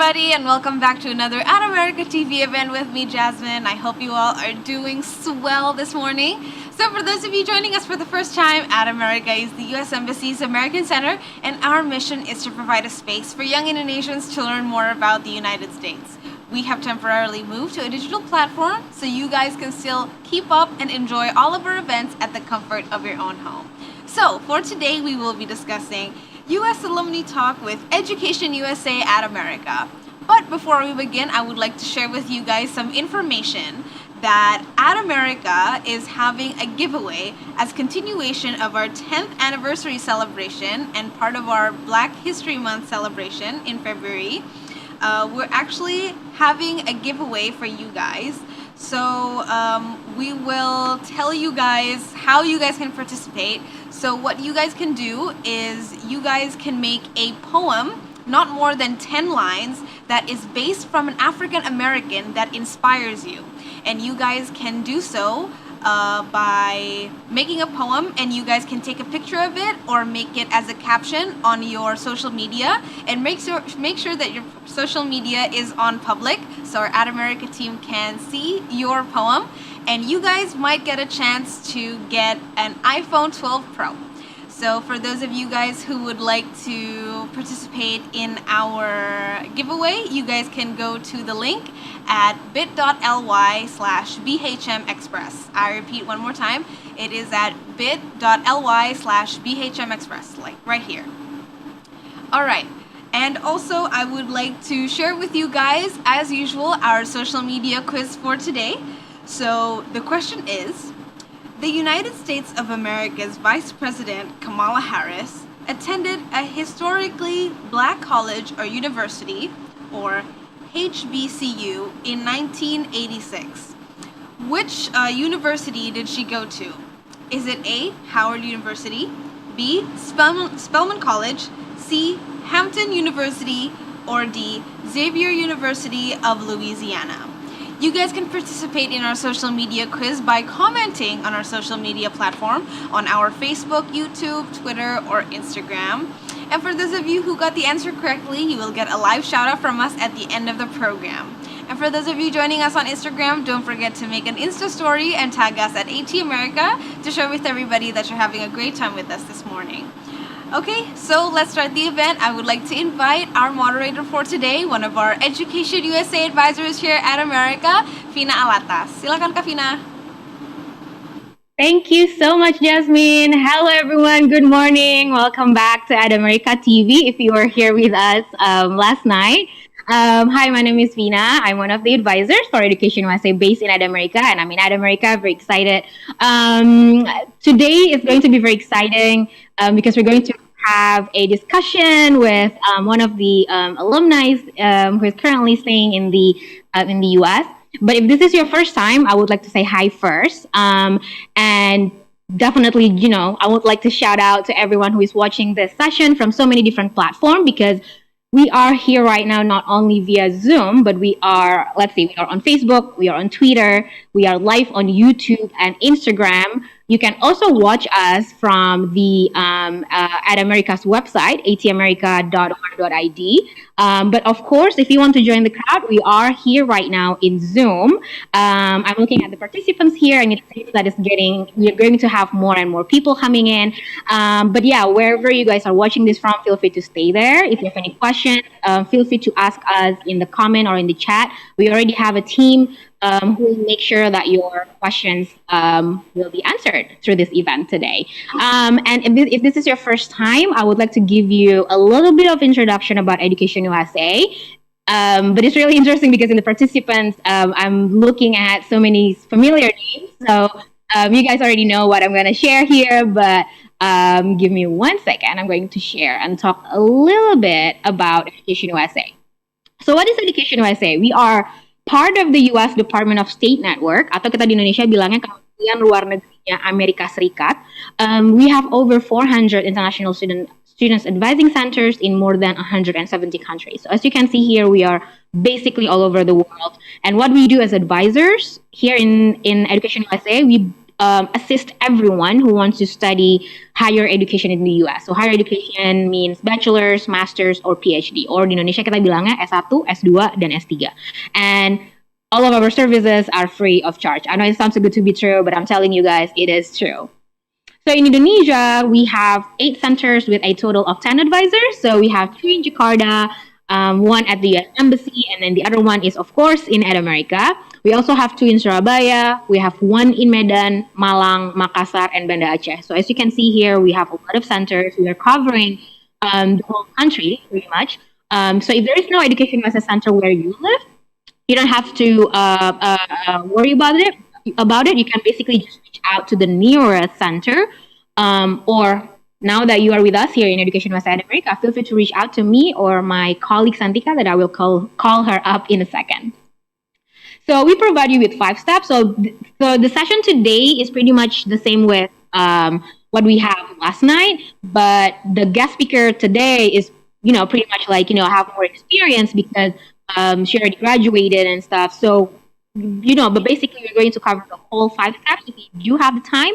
everybody, and welcome back to another At America TV event with me, Jasmine. I hope you all are doing swell this morning. So for those of you joining us for the first time, At America is the U.S. Embassy's American Center, and our mission is to provide a space for young Indonesians to learn more about the United States. We have temporarily moved to a digital platform, so you guys can still keep up and enjoy all of our events at the comfort of your own home. So for today, we will be discussing U.S. Alumni Talk with EducationUSA at America. But before we begin, I would like to share with you guys some information that At America is having a giveaway as continuation of our 10th anniversary celebration and part of our Black History Month celebration in February. We're actually having a giveaway for you guys. So we will tell you guys how you guys can participate. So what you guys can do is you guys can make a poem, not more than 10 lines, that is based from an African American that inspires you. And you guys can do so by making a poem, and you guys can take a picture of it or make it as a caption on your social media, and make sure that your social media is on public so our At America team can see your poem, and you guys might get a chance to get an iPhone 12 Pro. So for those of you guys who would like to participate in our giveaway, you guys can go to the link at bit.ly/BHMExpress. I repeat one more time. It is at bit.ly/BHMExpress, like right here. All right. And also, I would like to share with you guys, as usual, our social media quiz for today. So the question is, the United States of America's Vice President Kamala Harris attended a historically black college or university, or HBCU, in 1986. Which university did she go to? Is it A, Howard University, B, Spelman College, C, Hampton University, or D, Xavier University of Louisiana? You guys can participate in our social media quiz by commenting on our social media platform on our Facebook, YouTube, Twitter, or Instagram. And for those of you who got the answer correctly, you will get a live shout out from us at the end of the program. And for those of you joining us on Instagram, don't forget to make an Insta story and tag us at AT America to share with everybody that you're having a great time with us this morning. Okay, so let's start the event. I would like to invite our moderator for today, one of our Education USA advisors here at America, Vina Alatas. Silakan Kak Vina. Thank you so much, Jasmine. Hello, everyone. Good morning. Welcome back to At America TV. If you were here with us last night. Hi, my name is Vina. I'm one of the advisors for Education USA based in At America, and I'm in At America. Very excited. Today is going to be very exciting because we're going to have a discussion with one of the alumni who is currently staying in the US. But if this is your first time, I would like to say hi first. And definitely, I would like to shout out to everyone who is watching this session from so many different platforms, because we are here right now not only via Zoom, but we are on Facebook, we are on Twitter, we are live on YouTube and Instagram. You can also watch us from the At America's website, atamerica.org.id. But of course, if you want to join the crowd, we are here right now in Zoom. I'm looking at the participants here, and it seems that we're going to have more and more people coming in. But yeah, wherever you guys are watching this from, feel free to stay there. If you have any questions, feel free to ask us in the comment or in the chat. We already have a team who will make sure that your questions will be answered through this event today. And if this is your first time, I would like to give you a little bit of introduction about Education USA. But it's really interesting because in the participants, I'm looking at so many familiar names. So you guys already know what I'm going to share here, but give me 1 second. I'm going to share and talk a little bit about Education USA. So what is Education USA? We are part of the U.S. Department of State Network, atau kita di Indonesia bilangnya Kementerian Luar Negerinya Amerika Serikat. We have over 400 international students advising centers in more than 170 countries. So as you can see here, we are basically all over the world. And what we do as advisors here in Education USA, we assist everyone who wants to study higher education in the US. So higher education means bachelor's, master's, or PhD. Or di Indonesia kita bilangnya S1, S2, dan S3. And all of our services are free of charge. I know it sounds too good to be true, but I'm telling you guys, it is true. So in Indonesia, we have 8 centers with a total of 10 advisors. So we have 2 in Jakarta, one at the US Embassy, and then the other one is, of course, in America. We also have 2 in Surabaya. We have 1 in Medan, Malang, Makassar, and Banda Aceh. So as you can see here, we have a lot of centers. We are covering the whole country, pretty much. So if there is no education as a center where you live, you don't have to worry about it. You can basically just reach out to the nearest center, or now that you are with us here in EducationUSA America, feel free to reach out to me or my colleague Santika, that I will call her up in a second. So we provide you with 5 steps. So the session today is pretty much the same with what we have last night, but the guest speaker today is, pretty much like, have more experience because she already graduated and stuff. So, but basically we're going to cover the whole 5 steps if you do have the time.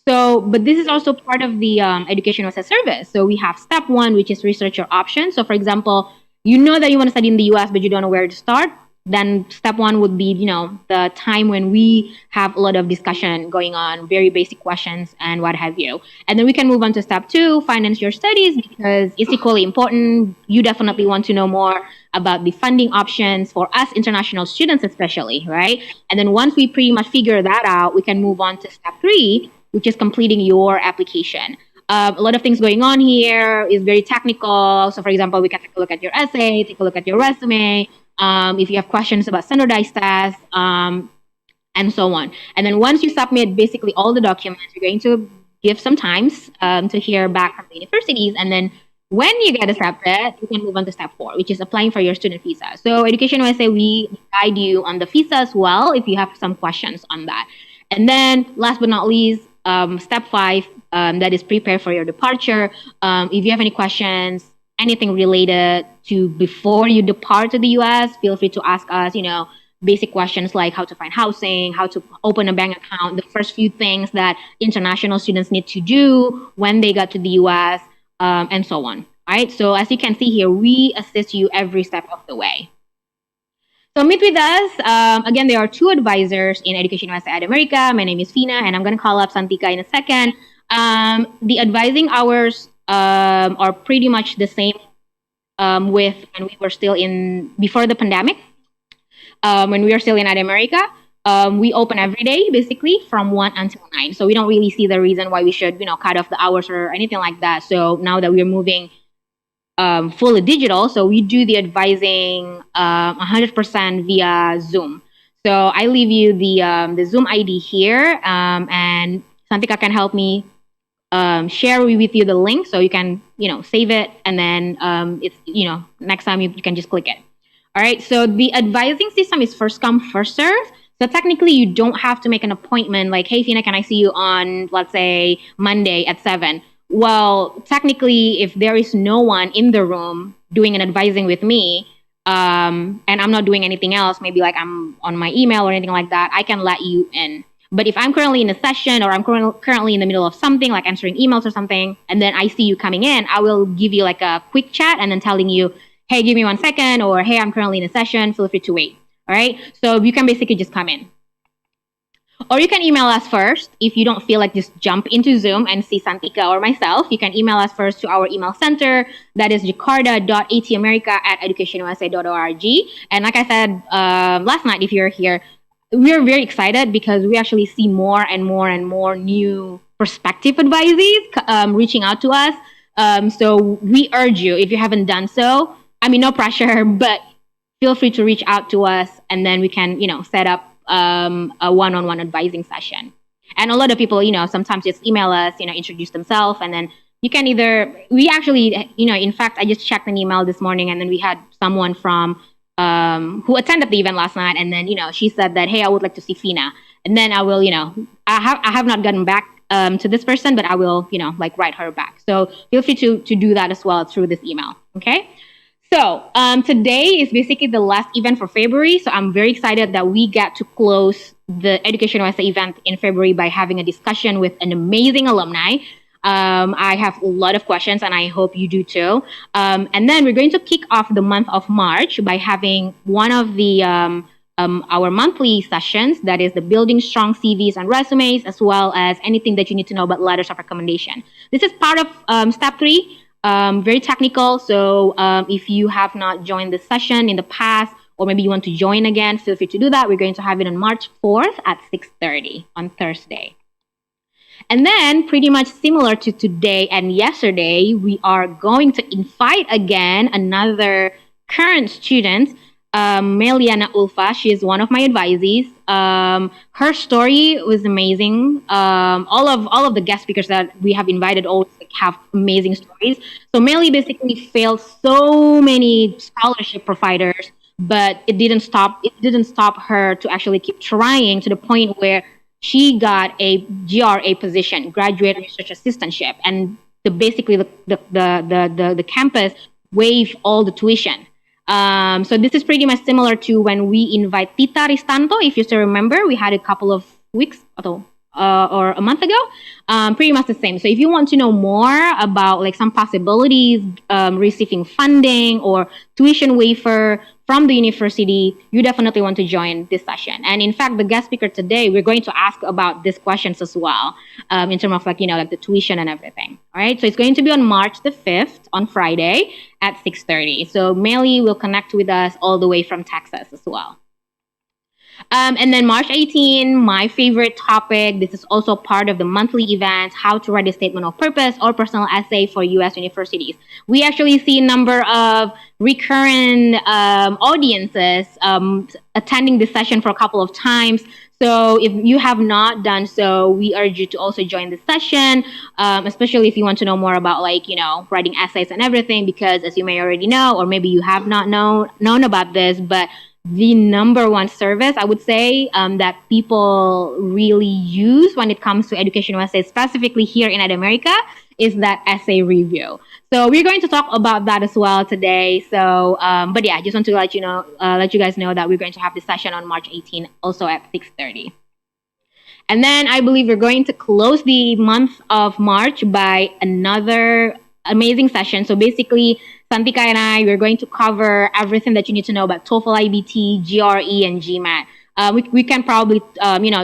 So, but this is also part of the EducationUSA service. So we have step 1, which is research your options. So for example, you know that you want to study in the US, but you don't know where to start. Then step 1 would be, the time when we have a lot of discussion going on, very basic questions and what have you. And then we can move on to step 2, finance your studies, because it's equally important. You definitely want to know more about the funding options for us international students especially, right? And then once we pretty much figure that out, we can move on to step 3, which is completing your application. A lot of things going on here is very technical. So for example, we can take a look at your essay, take a look at your resume, if you have questions about standardized tests, and so on. And then once you submit basically all the documents, you're going to give some times to hear back from the universities. And then when you get accepted, you can move on to step 4, which is applying for your student visa. So EducationUSA, we guide you on the visa as well if you have some questions on that. And then last but not least, step 5, that is prepare for your departure. If you have any questions, anything related to before you depart to the US, feel free to ask us, basic questions like how to find housing, how to open a bank account, the first few things that international students need to do when they got to the US, and so on. All right. So as you can see here, we assist you every step of the way. So meet with us. Again, there are 2 advisors in EducationUSA America. My name is Fina, and I'm going to call up Santika in a second. The advising hours are pretty much the same with when we were still before the pandemic. When we were still in America, we open every day basically from 1 until 9. So we don't really see the reason why we should, cut off the hours or anything like that. So now that we're moving fully digital, so we do the advising 100% via Zoom. So I leave you the Zoom ID here, and Santika can help me share with you the link so you can save it, and then it's next time you can just click it. All right, so the advising system is first come first serve. So technically you don't have to make an appointment like, hey Fina, can I see you on, let's say, Monday at 7? Well, technically if there is no one in the room doing an advising with me, and I'm not doing anything else, maybe like I'm on my email or anything like that, I can let you in. But if I'm currently in a session or I'm currently in the middle of something, like answering emails or something, and then I see you coming in, I will give you like a quick chat and then telling you, hey, give me 1 second, or hey, I'm currently in a session, feel free to wait. All right. So you can basically just come in. Or you can email us first. If you don't feel like just jump into Zoom and see Santika or myself, you can email us first to our email center. That is jakarta.atamerica@educationusa.org. And like I said last night, if you're here, we're very excited because we actually see more and more and more new prospective advisees reaching out to us. So we urge you, if you haven't done so, no pressure, but feel free to reach out to us, and then we can, set up a one-on-one advising session. And a lot of people, sometimes just email us, introduce themselves, and then you can we actually, in fact, I just checked an email this morning, and then we had someone from who attended the event last night, and then she said that, hey, I would like to see Fina, and then I will, I have not gotten back to this person, but I will write her back. So feel free to do that as well through this email. Okay. So today is basically the last event for February, so I'm very excited that we get to close the EducationUSA event in February by having a discussion with an amazing alumni. I have a lot of questions, and I hope you do too. And then we're going to kick off the month of March by having one of the our monthly sessions, that is the building strong CVs and resumes, as well as anything that you need to know about letters of recommendation. This is part of step 3, very technical. So if you have not joined this session in the past, or maybe you want to join again, feel free to do that. We're going to have it on March 4th at 6:30 on Thursday. And then, pretty much similar to today and yesterday, we are going to invite again another current student, Meliana Ulfa. She is one of my advisees. Her story was amazing. All of the guest speakers that we have invited always have amazing stories. So Meli basically failed so many scholarship providers, but it didn't stop her to actually keep trying, to the point where she got a GRA position, graduate research assistantship, and basically the campus waived all the tuition. So this is pretty much similar to when we invite Tita Ristanto. If you still remember, we had a couple of weeks or a month ago. Pretty much the same. So if you want to know more about like some possibilities, receiving funding or tuition waiver from the university, you definitely want to join this session. And in fact, the guest speaker today, we're going to ask about these questions as well, in terms of like the tuition and everything. All right. So it's going to be on March the 5th on Friday at 6:30. So Meli will connect with us all the way from Texas as well. And then March 18, my favorite topic. This is also part of the monthly event, how to write a statement of purpose or personal essay for U.S. universities. We actually see a number of recurrent audiences attending this session for a couple of times. So if you have not done so, we urge you to also join the session, especially if you want to know more about writing essays and everything, because as you may already know, or maybe you have not known about this, but the number one service, I would say, that people really use when it comes to EducationUSA, specifically here in America, is that essay review. So we're going to talk about that as well today. So, but yeah, I just want to let you guys know that we're going to have this session on March 18, also at 6:30. And then I believe we're going to close the month of March by another amazing session. So basically, Santika and I, we're going to cover everything that you need to know about TOEFL, IBT, GRE, and GMAT. We can probably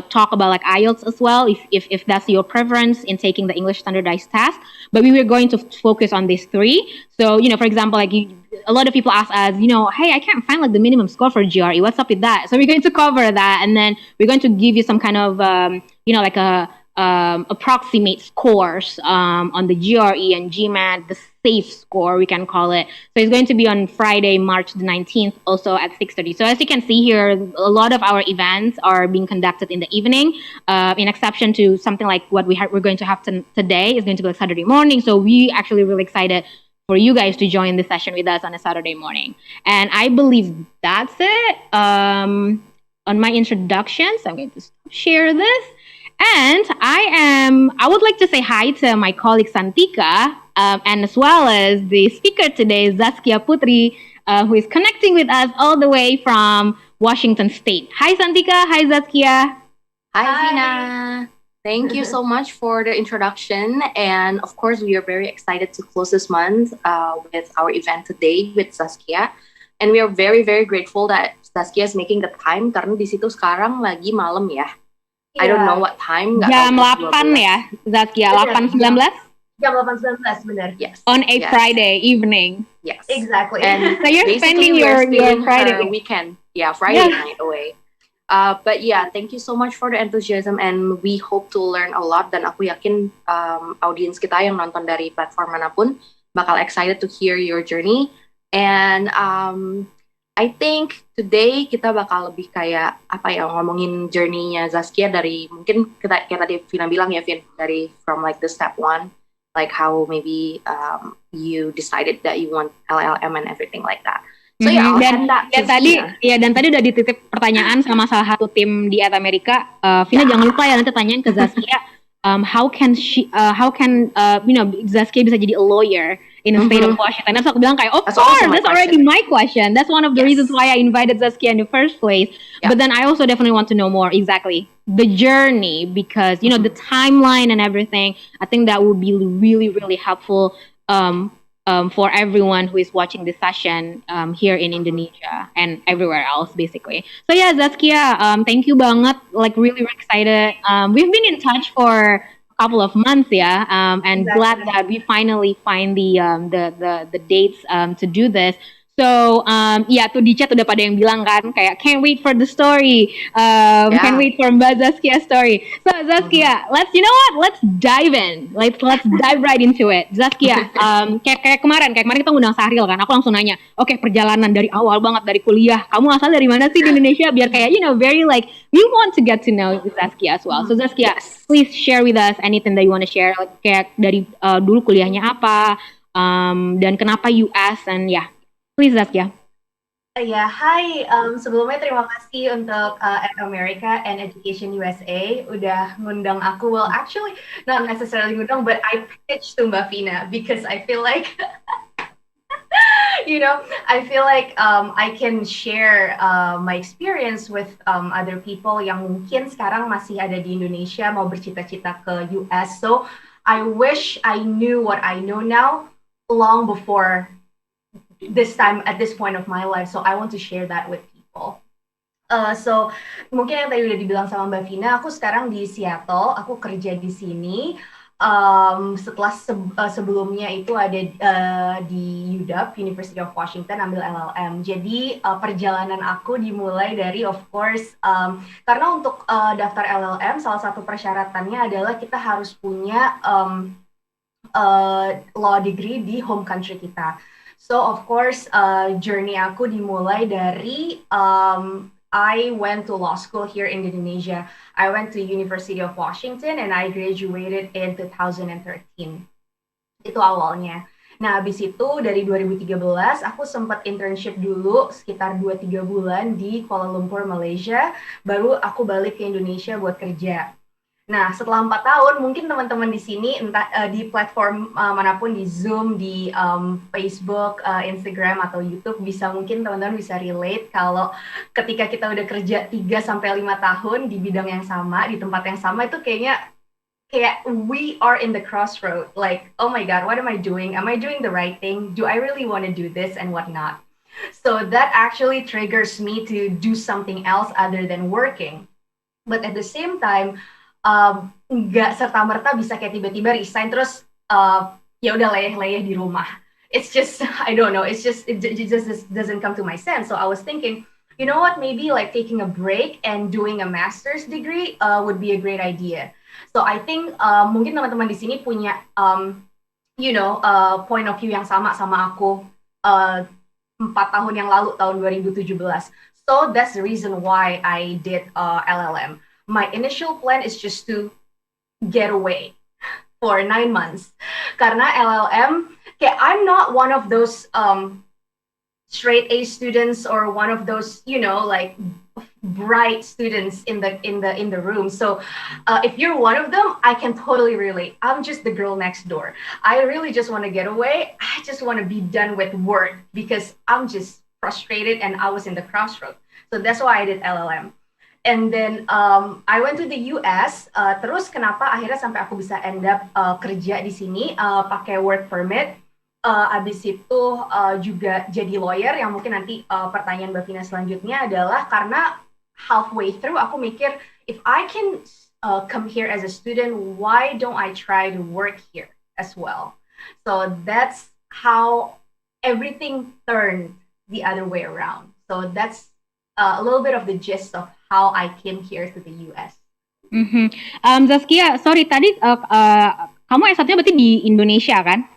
talk about like IELTS as well, if that's your preference in taking the English standardized test. But we were going to focus on these 3. So for example, a lot of people ask us, hey, I can't find like the minimum score for GRE. What's up with that? So we're going to cover that, and then we're going to give you some kind of like a approximate scores on the GRE and GMAT, the safe score, we can call it. So it's going to be on Friday, March the 19th, also at 6:30. So as you can see here, a lot of our events are being conducted in the evening, in exception to something like what we're going to have today is going to be like Saturday morning. So we actually really excited for you guys to join the session with us on a Saturday morning. And I believe that's it on my introduction. So I'm going to share this. And I would like to say hi to my colleague Santika, and as well as the speaker today, Zaskia Putri, who is connecting with us all the way from Washington State. Hi Santika, hi Zaskia. Hi Zina. Thank you so much for the introduction. And of course, we are very excited to close this month with our event today with Zaskia. And we are very, very grateful that Zaskia is making the time, karena di situ sekarang lagi malam ya. I don't know what time. Jam 8 ya, Zaskia, 8.19? Jam 8.19, benar. Yes. On a Friday evening. Yes. Exactly. And so you're spending your Friday weekend. Yeah, Friday night away. But yeah, thank you so much for the enthusiasm, and we hope to learn a lot. Dan aku yakin audiens kita yang nonton dari platform manapun bakal excited to hear your journey. And I think today kita bakal lebih kayak ngomongin journey-nya Zaskia dari mungkin kayak tadi Vina bilang ya, Vin, dari from like the step 1, like how maybe you decided that you want LLM and everything like that. So yeah, dan tadi udah dititip pertanyaan sama salah satu tim di Amerika. Vina jangan lupa ya nanti tanyain ke Zaskia, how can Zaskia bisa jadi a lawyer in the state of Washington. Terus aku bilang kayak, of That's course, also my that's already my question. That's one of the Yes. reasons why I invited Zaskia in the first place. Yeah. But then I also definitely want to know more exactly the journey, because, you know, the timeline and everything. I think that would be really, really helpful for everyone who is watching this session here in Indonesia and everywhere else, basically. So yeah, Zaskia, thank you banget. Like really, really excited. We've been in touch for couple of months, yeah, and glad that we finally find the dates to do this. So ya tuh di chat udah pada yang bilang kan kayak can't wait for the story, can't wait for Mbak Zaskia's story. So Zaskia, let's dive in, let's dive right into it. Zaskia, kayak kemarin kita ngundang Sahril kan, aku langsung nanya, oke, perjalanan dari awal banget dari kuliah, kamu asal dari mana sih di Indonesia, biar kayak very like we want to get to know Zaskia as well. So Zaskia, please share with us anything that you want to share, kayak dari dulu kuliahnya apa, dan kenapa US, and yeah, please Zaskia. Ya, hai. Sebelumnya terima kasih untuk America and Education USA udah ngundang aku. Well, actually not necessarily ngundang, but I pitched to Mbak Vina because I feel like I can share my experience with other people yang mungkin sekarang masih ada di Indonesia mau bercita-cita ke US. So I wish I knew what I know now long before this time at this point of my life. So I want to share that with people. So mungkin yang tadi udah dibilang sama Mbak Vina, aku sekarang di Seattle, aku kerja di sini. Setelah sebelumnya itu ada di UW, University of Washington, ambil LLM. Jadi perjalanan aku dimulai dari, of course, karena untuk daftar LLM salah satu persyaratannya adalah kita harus punya law degree di home country kita. So of course, journey aku dimulai dari I went to law school here in Indonesia. I went to University of Washington and I graduated in 2013. Itu awalnya. Nah, habis itu dari 2013 aku sempat internship dulu sekitar 2-3 bulan di Kuala Lumpur, Malaysia. Baru aku balik ke Indonesia buat kerja. Nah, setelah 4 tahun, mungkin teman-teman di sini, entah di platform manapun, di Zoom, di Facebook, Instagram, atau YouTube, mungkin teman-teman bisa relate kalau ketika kita udah kerja 3-5 tahun di bidang yang sama, di tempat yang sama, itu kayak we are in the crossroad. Like, oh my God, what am I doing? Am I doing the right thing? Do I really want to do this and whatnot? So that actually triggers me to do something else other than working. But at the same time, nggak serta-merta bisa kayak tiba-tiba resign terus ya udah leyeh-leyeh di rumah. It's just, I don't know, it just doesn't come to my sense. So I was thinking, you know what, maybe like taking a break and doing a master's degree would be a great idea. So I think mungkin teman-teman di sini punya point of view yang sama aku 4 tahun yang lalu, tahun 2017. So that's the reason why I did LLM. My initial plan is just to get away for 9 months. Karena LLM, I'm not one of those straight A students or one of those, like bright students in the room. So if you're one of them, I can totally relate. I'm just the girl next door. I really just want to get away. I just want to be done with work because I'm just frustrated and I was in the crossroad. So that's why I did LLM. And then I went to the US. Terus kenapa akhirnya sampai aku bisa end up kerja di sini pakai work permit. Abis itu juga jadi lawyer, yang mungkin nanti pertanyaan Mbak Vina selanjutnya adalah karena halfway through aku mikir, if I can come here as a student, why don't I try to work here as well? So that's how everything turned the other way around. So that's a little bit of the gist of how I came here to the US. Zaskia, sorry tadi kamu S1-nya berarti di Indonesia kan?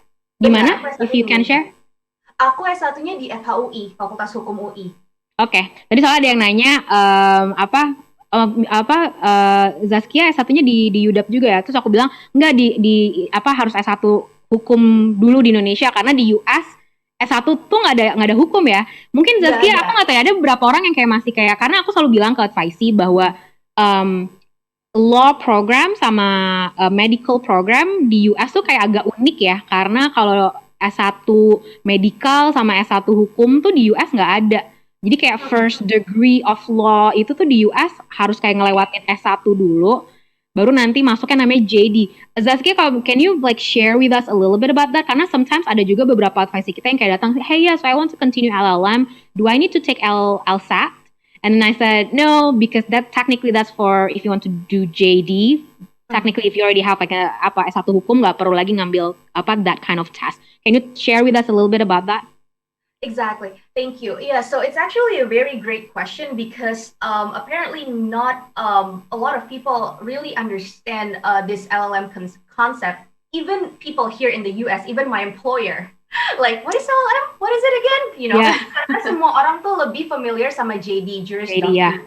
Di mana? If you can share. Aku S1-nya di FHUI, Fakultas Hukum UI. Oke. Tadi soalnya ada yang nanya Zaskia S1-nya di UW juga ya. Terus aku bilang enggak, di harus S1 hukum dulu di Indonesia karena di US S1 tuh nggak ada hukum ya. Mungkin Zaskia, aku nggak tahu ya, ada beberapa orang yang kayak masih kayak, karena aku selalu bilang ke advisee bahwa law program sama medical program di US tuh kayak agak unik ya. Karena kalau S1 medical sama S1 hukum tuh di US nggak ada. Jadi kayak first degree of law itu tuh di US harus kayak ngelewatin S1 dulu, baru nanti masuknya namanya JD. Zaskia, can you like share with us a little bit about that? Karena sometimes ada juga beberapa advisor kita yang kayak datang, hey yes, I want to continue LLM. Do I need to take LSAT? And then I said, no, because that's for if you want to do JD. Technically, if you already have like S1 hukum, nggak perlu lagi ngambil that kind of test. Can you share with us a little bit about that? Exactly. Thank you. Yeah, so it's actually a very great question because apparently not a lot of people really understand this LLM concept. Even people here in the US, even my employer, like, what is LLM? What is it again? You know, karena semua orang tuh lebih familiar sama JD, Juris Doctor.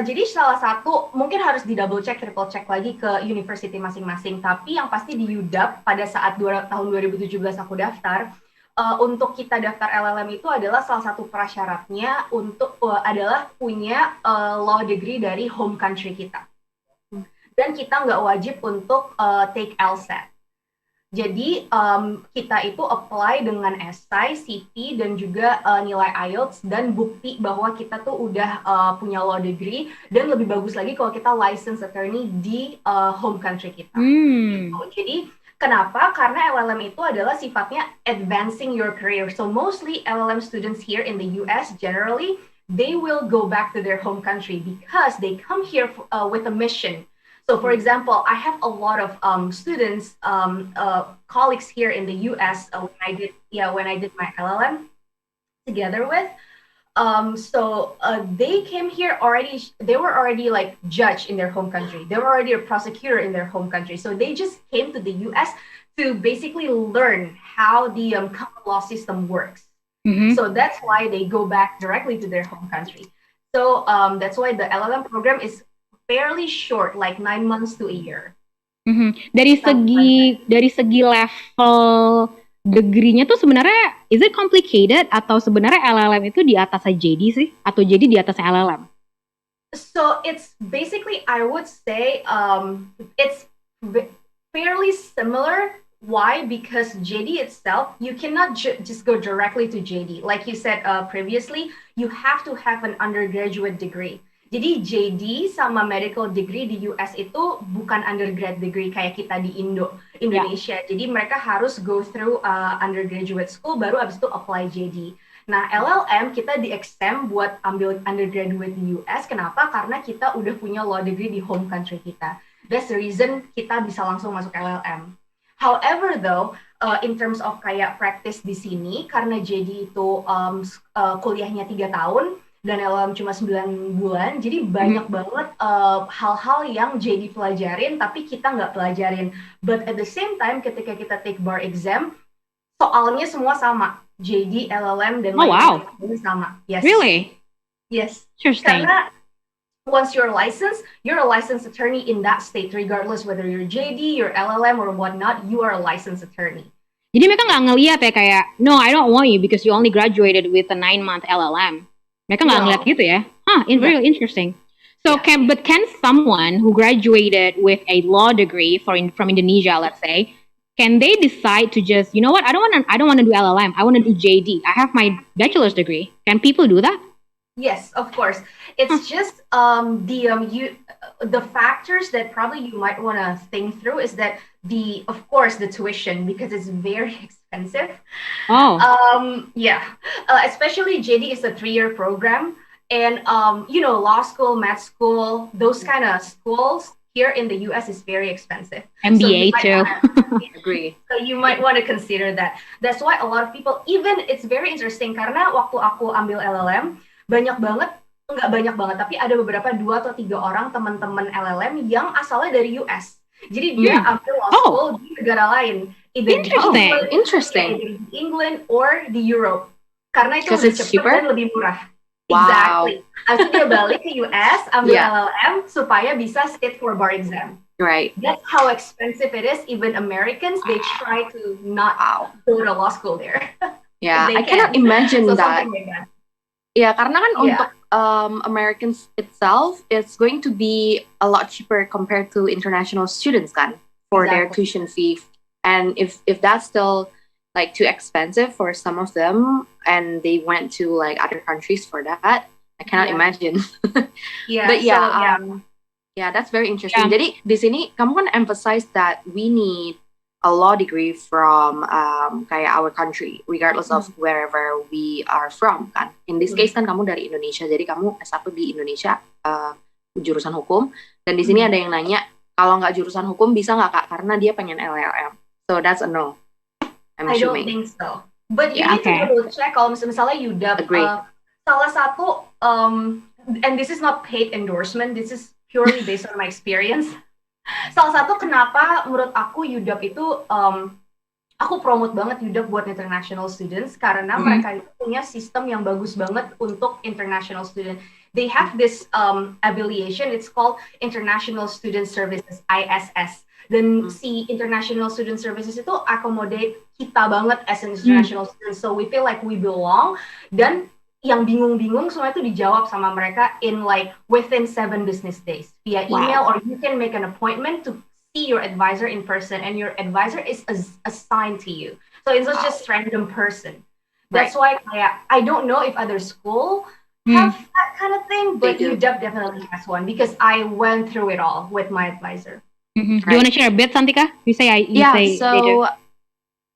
Jadi salah satu mungkin harus di double check, triple check lagi ke university masing-masing. Tapi yang pasti di UW pada saat tahun 2017 aku daftar, untuk kita daftar LLM itu adalah salah satu prasyaratnya untuk adalah punya law degree dari home country kita. Dan kita nggak wajib untuk take LSAT. Jadi kita itu apply dengan essay, CV, dan juga nilai IELTS dan bukti bahwa kita tuh udah punya law degree, dan lebih bagus lagi kalau kita licensed attorney di home country kita. Jadi kenapa? Karena LLM itu adalah sifatnya advancing your career. So mostly LLM students here in the US generally, they will go back to their home country because they come here with a mission. So for example, I have a lot of students, colleagues here in the US when I did my LLM together with. They came here already, they were already like judge in their home country. They were already a prosecutor in their home country. So they just came to the US to basically learn how the common law system works. So that's why they go back directly to their home country. So that's why the LLM program is fairly short, like 9 months to a year. Dari segi level degree-nya tuh sebenarnya is it complicated atau sebenarnya LLM itu di atas JD sih atau JD di atas LLM? So it's basically, I would say it's fairly similar. Why? Because JD itself, you cannot just go directly to JD. Like you said previously, you have to have an undergraduate degree. Jadi JD sama medical degree di US itu bukan undergrad degree kayak kita di Indonesia. Jadi mereka harus go through undergraduate school baru abis itu apply JD. Nah, LLM kita di-exempt buat ambil undergraduate di US. Kenapa? Karena kita udah punya law degree di home country kita. That's the reason kita bisa langsung masuk LLM. However though, in terms of kayak practice di sini, karena JD itu kuliahnya 3 tahun, dan LLM cuma 9 bulan, jadi banyak banget hal-hal yang JD pelajarin, tapi kita nggak pelajarin. But at the same time, ketika kita take bar exam, soalnya semua sama. JD, LLM, dan lain-lain sama. Yes. Really? Yes. Interesting. Karena once you're licensed attorney in that state, regardless whether you're JD, you're LLM, or whatnot, you are a licensed attorney. Jadi mereka nggak ngeliat ya kayak, no, I don't want you because you only graduated with a 9-month LLM. Mereka nggak ngeliat gitu ya? Very interesting. So can someone who graduated with a law degree from Indonesia, let's say, can they decide to just, you know what, I don't want to do LLM, I want to do JD. I have my bachelor's degree. Can people do that? Yes, of course. It's just the factors that probably you might want to think through is that of course the tuition, because it's very expensive. Especially JD is a 3-year program, and law school, med school, those kind of schools here in the US is very expensive. MBA too. Agree. So you might want to consider that. That's why a lot of people, even it's very interesting karena waktu aku ambil LLM, nggak banyak banget, tapi ada beberapa 2 atau 3 orang teman-teman LLM yang asalnya dari US. Jadi dia ambil law school di negara lain, either di England or di Europe, karena itu lebih cepat dan lebih murah. Wow. Exactly. Habis dia balik ke US, ambil LLM supaya bisa sit for bar exam. Right. That's how expensive it is. Even Americans, they try to not go to law school there. Yeah, I cannot imagine that. Like that. Ya, karena kan untuk Americans itself, it's going to be a lot cheaper compared to international students kan, for their tuition fee. And if that's still like too expensive for some of them, and they went to like other countries for that. I cannot imagine. Yeah, But yeah, so, yeah, that's very interesting. Yeah. Jadi di sini kamu kan emphasize that we need a law degree from kayak our country, regardless of wherever we are from kan. In this case kan kamu dari Indonesia, jadi kamu S1 di Indonesia jurusan hukum. Dan di sini ada yang nanya, kalau nggak jurusan hukum bisa nggak Kak? Karena dia pengen LLM. So that's a no. I'm I don't assuming. think so. But you Yeah, need to double check kalau misalnya UW. Agree. Salah satu, and this is not paid endorsement, this is purely based on my experience. Salah satu kenapa menurut aku UW itu, aku promote banget UW buat international students karena mereka itu punya sistem yang bagus banget untuk international student. They have this affiliation, it's called International Student Services, ISS. Dan si International Student Services itu accommodate kita banget as an international student. So we feel like we belong. Dan yang bingung-bingung semua itu dijawab sama mereka in like within 7 business days via email, or you can make an appointment to see your advisor in person, and your advisor is assigned to you. So it's not just random person. That's why I don't know if other school have that kind of thing, but UW definitely has one because I went through it all with my advisor. Do you want to share a bit, Santika? You say so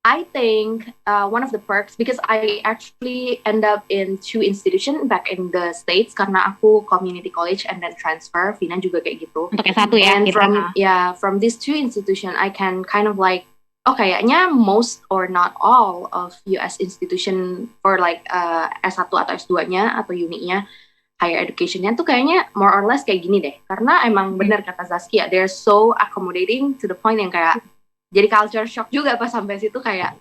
I think one of the perks, because I actually end up in 2 institutions back in the States karena aku community college and then transfer. Vina juga kayak gitu. Untuk S1 ya. And from these 2 institutions, I can kind of like, kayaknya most or not all of US institution for like S1 atau S2-nya atau uni-nya, higher education-nya tuh kayaknya more or less kayak gini deh. Karena emang benar kata Zaskia, they're so accommodating to the point yang kayak jadi culture shock juga pas sampai situ kayak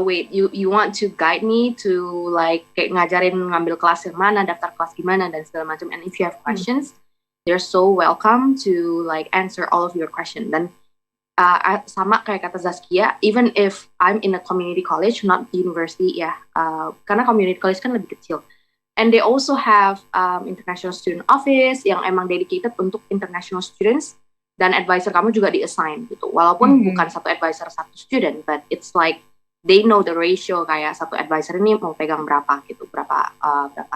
wait, you want to guide me to like kayak ngajarin ngambil kelas yang mana, daftar kelas gimana dan segala macam, and if you have questions, they're so welcome to like answer all of your question. Dan sama kayak kata Zaskia, even if I'm in a community college, not university karena community college kan lebih kecil. And they also have international student office yang emang dedicated untuk international students, dan advisor kamu juga di-assign gitu. Walaupun bukan satu advisor satu student, but it's like they know the ratio, kayak satu advisor ini mau pegang berapa gitu, berapa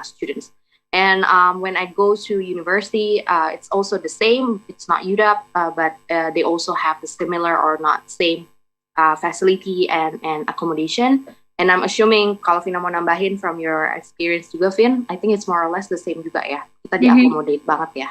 students. And when I go to university, it's also the same. It's not UW, but they also have the similar or not same facility and accommodation. And I'm assuming kalau Vina mau nambahin from your experience juga, Vin, I think it's more or less the same juga ya. Kita di-accommodate banget ya.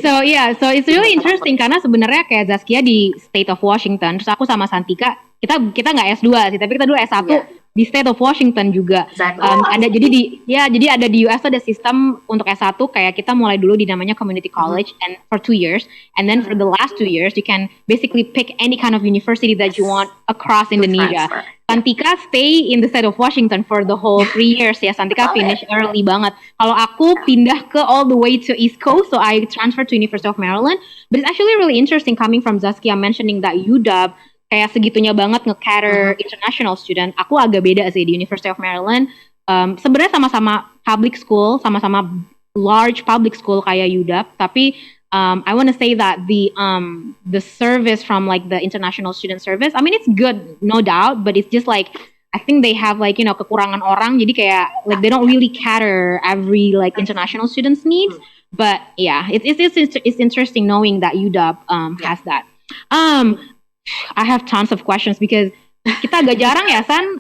So it's really interesting karena sebenarnya kayak Zaskia di State of Washington, terus aku sama Santika kita nggak S2 sih, tapi kita dulu S1 di State of Washington juga. Ada jadi ada di US ada sistem untuk S1 kayak kita mulai dulu di namanya community college and for 2 years, and then for the last 2 years you can basically pick any kind of university that you want across Indonesia. Santika stay in the State of Washington for the whole 3 years ya. Santika finish early banget. Kalau aku pindah ke all the way to East Coast, so I transferred to University of Maryland. But it's actually really interesting coming from Zaskia mentioning that UW kayak segitunya banget nge-cater international student. Aku agak beda sih di University of Maryland. Sebenarnya sama-sama public school, sama-sama large public school kayak UW, tapi I want to say that the service from like the international student service, I mean it's good, no doubt, but it's just like I think they have like kekurangan orang, jadi kayak like they don't really cater every like international students needs. But yeah, it's interesting knowing that UW has that. I have tons of questions because kita agak jarang ya San,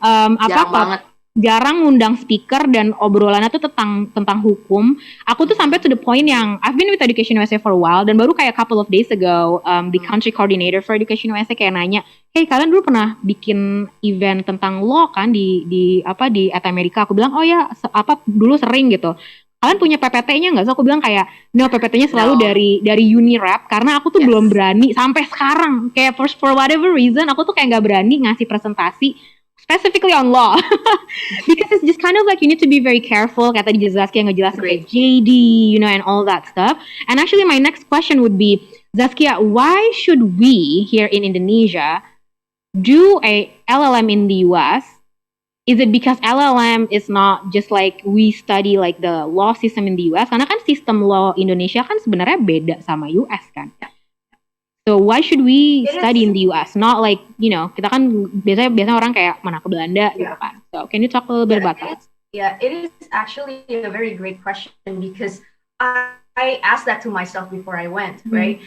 jarang ngundang speaker dan obrolannya tuh tentang hukum. Aku tuh sampai to the point yang I've been with EducationUSA for a while, dan baru kayak couple of days ago the country coordinator for EducationUSA kayak nanya, hey kalian dulu pernah bikin event tentang law kan di Amerika? Aku bilang oh ya dulu sering gitu. Kalian punya PPT-nya nggak? So aku bilang kayak, no, PPT-nya selalu dari Unirap, karena aku tuh belum berani sampai sekarang. Kayak for whatever reason, aku tuh kayak nggak berani ngasih presentasi specifically on law, because it's just kind of like you need to be very careful. Kayak tadi Zaskia ngejelasin kayak JD, and all that stuff. And actually, my next question would be, Zaskia, why should we here in Indonesia do a LLM in the US? Is it because LLM is not just like we study like the law system in the US? Karena kan sistem law Indonesia kan sebenarnya beda sama US kan. So why should we It study is, in the US? Not like, kita kan biasanya orang kayak mana ke Belanda gitu yeah, kan. So can you talk a little bit yeah, about that? it is actually a very great question because I asked that to myself before I went, right?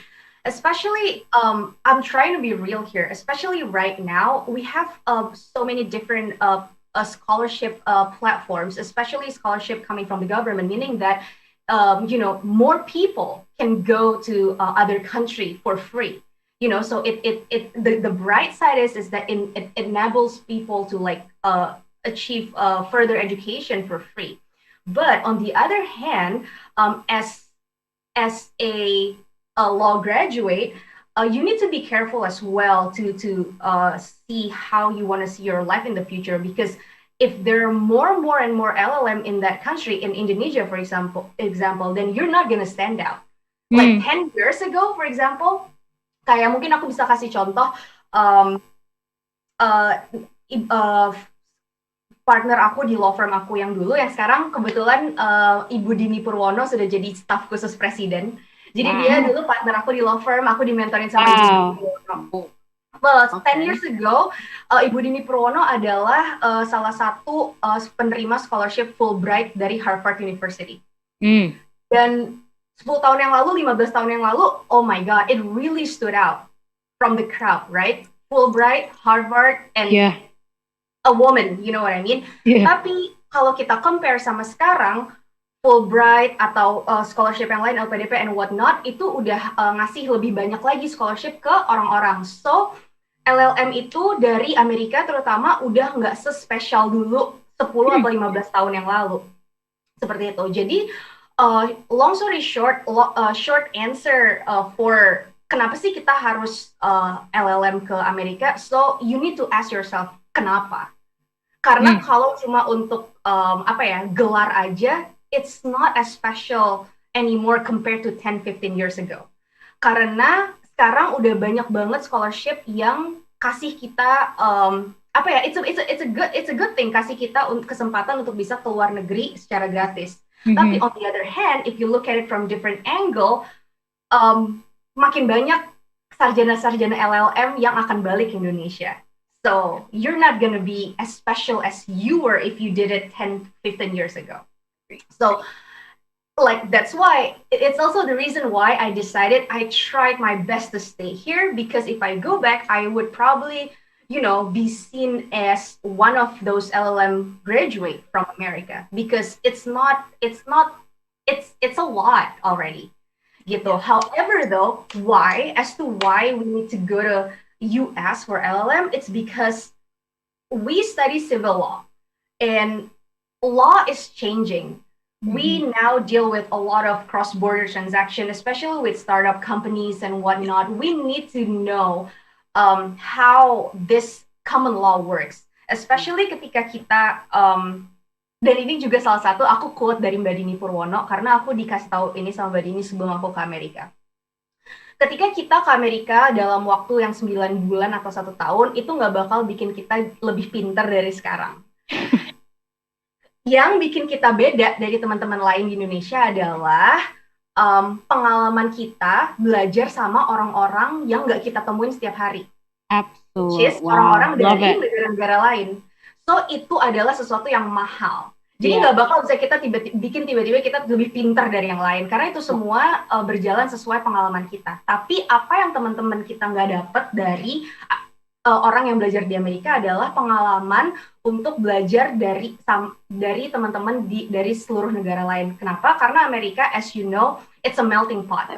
Especially, I'm trying to be real here. Especially right now, we have so many different scholarship platforms, especially scholarship coming from the government, meaning that more people can go to other country for free. So the bright side is that it enables people to like achieve further education for free. But on the other hand, as a law graduate, you need to be careful as well to see how you want to see your life in the future. Because if there are more and more LLM in that country, in Indonesia, for example, then you're not gonna stand out. Like 10 years ago, for example, kayak mungkin aku bisa kasih contoh, um, uh, partner aku di law firm aku yang dulu, yang sekarang kebetulan Ibu Dini Purwono sudah jadi staf khusus presiden. Jadi dia dulu partner aku di law firm, aku dimentorin sama Ibu Dini Purwono. Well, 10 years ago, Ibu Dini Purwono adalah salah satu penerima scholarship Fulbright dari Harvard University. Dan 10 tahun yang lalu, 15 tahun yang lalu, oh my God, it really stood out from the crowd, right? Fulbright, Harvard, and a woman, you know what I mean? Tapi kalau kita compare sama sekarang, Fulbright atau scholarship yang lain, LPDP and whatnot, itu udah ngasih lebih banyak lagi scholarship ke orang-orang. So, LLM itu dari Amerika terutama udah nggak sespesial dulu 10 atau 15 tahun yang lalu. Seperti itu. Jadi, long story short, short answer for kenapa sih kita harus LLM ke Amerika? So, you need to ask yourself, kenapa? Karena kalau cuma untuk gelar aja, it's not as special anymore compared to 10-15 years ago. Karena sekarang udah banyak banget scholarship yang kasih kita it's a good thing, kasih kita kesempatan untuk bisa ke luar negeri secara gratis. Tapi on the other hand, if you look at it from different angle, makin banyak sarjana-sarjana LLM yang akan balik ke Indonesia. So, you're not going to be as special as you were if you did it 10-15 years ago. So, like, that's why, it's also the reason why I decided I tried my best to stay here, because if I go back, I would probably, be seen as one of those LLM graduate from America, because it's a lot already. Gitu. However, though, why we need to go to US for LLM, it's because we study civil law and law is changing. We now deal with a lot of cross-border transaction, especially with startup companies and whatnot. We need to know how this common law works, especially ketika kita dan ini juga salah satu aku quote dari Mbak Dini Purwono, karena aku dikasih tahu ini sama Mbak Dini sebelum aku ke Amerika. Ketika kita ke Amerika dalam waktu yang 9 bulan atau 1 tahun, itu nggak bakal bikin kita lebih pintar dari sekarang. Yang bikin kita beda dari teman-teman lain di Indonesia adalah pengalaman kita belajar sama orang-orang yang nggak kita temuin setiap hari. Absolutely. Orang-orang dari negara-negara lain. So, itu adalah sesuatu yang mahal. Jadi nggak bakal bisa kita tiba-tiba kita lebih pintar dari yang lain, karena itu semua berjalan sesuai pengalaman kita. Tapi apa yang teman-teman kita nggak dapat dari orang yang belajar di Amerika adalah pengalaman untuk belajar dari teman-teman dari seluruh negara lain. Kenapa? Karena Amerika, as you know, it's a melting pot.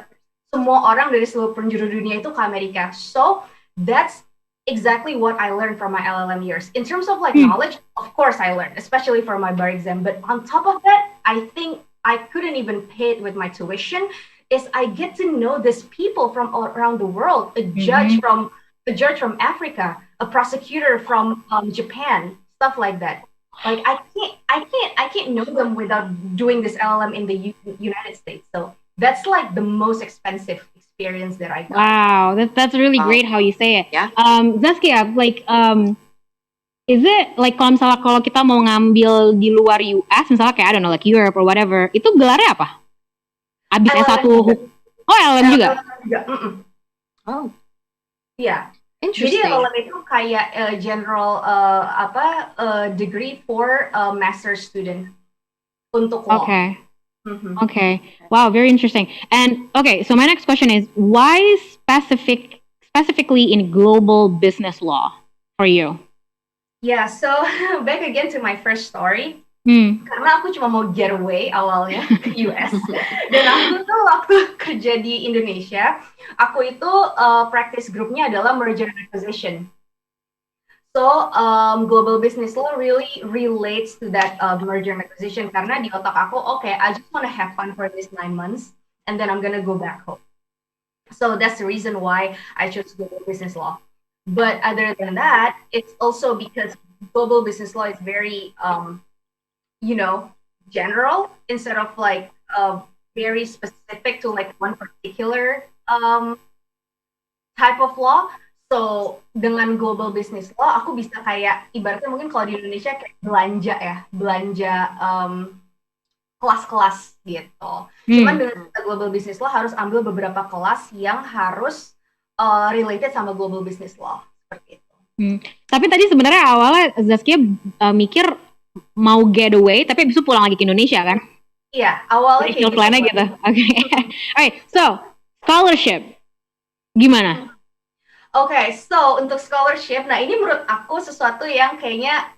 Semua orang dari seluruh penjuru dunia itu ke Amerika. So that's exactly what I learned from my LLM years. In terms of knowledge, of course I learned, especially for my bar exam. But on top of that, I think I couldn't even pay it with my tuition, is I get to know these people from all around the world, a judge from Africa, a prosecutor from Japan, stuff like that. Like I can't know them without doing this LLM in the United States. So that's like the most expensive experience that I got. Wow, that's really great how you say it. Yeah. Zaskia, is it kalau kita mau ngambil di luar US, misalnya kayak I don't know, like Europe or whatever, itu gelarnya apa? Abis S1 LLM juga? Oh, Iya. Jadi interesting. LLM itu kayak general degree for master student untuk law. Okay. Mhm. Okay. Wow, very interesting. And okay, so my next question is why specifically in global business law for you? Yeah, so back again to my first story. Hmm. Karena aku cuma mau getaway awalnya ke US. Dan aku tuh waktu kerja di Indonesia, aku itu practice grupnya adalah merger and acquisition. So global business law really relates to that merger and acquisition karena di otak aku, okay, I just want to have fun for these 9 months and then I'm gonna go back home. So that's the reason why I chose global business law. But other than that, it's also because global business law is very general instead of like very specific to like one particular type of law. So dengan global business law, aku bisa kayak ibaratnya mungkin kalau di Indonesia kayak belanja kelas-kelas gitu. Cuman dengan global business law harus ambil beberapa kelas yang harus related sama global business law seperti itu. Tapi tadi sebenarnya awalnya Zaskia mikir mau getaway, tapi abis itu pulang lagi ke Indonesia kan? Iya, awalnya kayak plannya gitu. Oke. Alright, so scholarship gimana? Okay, so untuk scholarship, nah ini menurut aku sesuatu yang kayaknya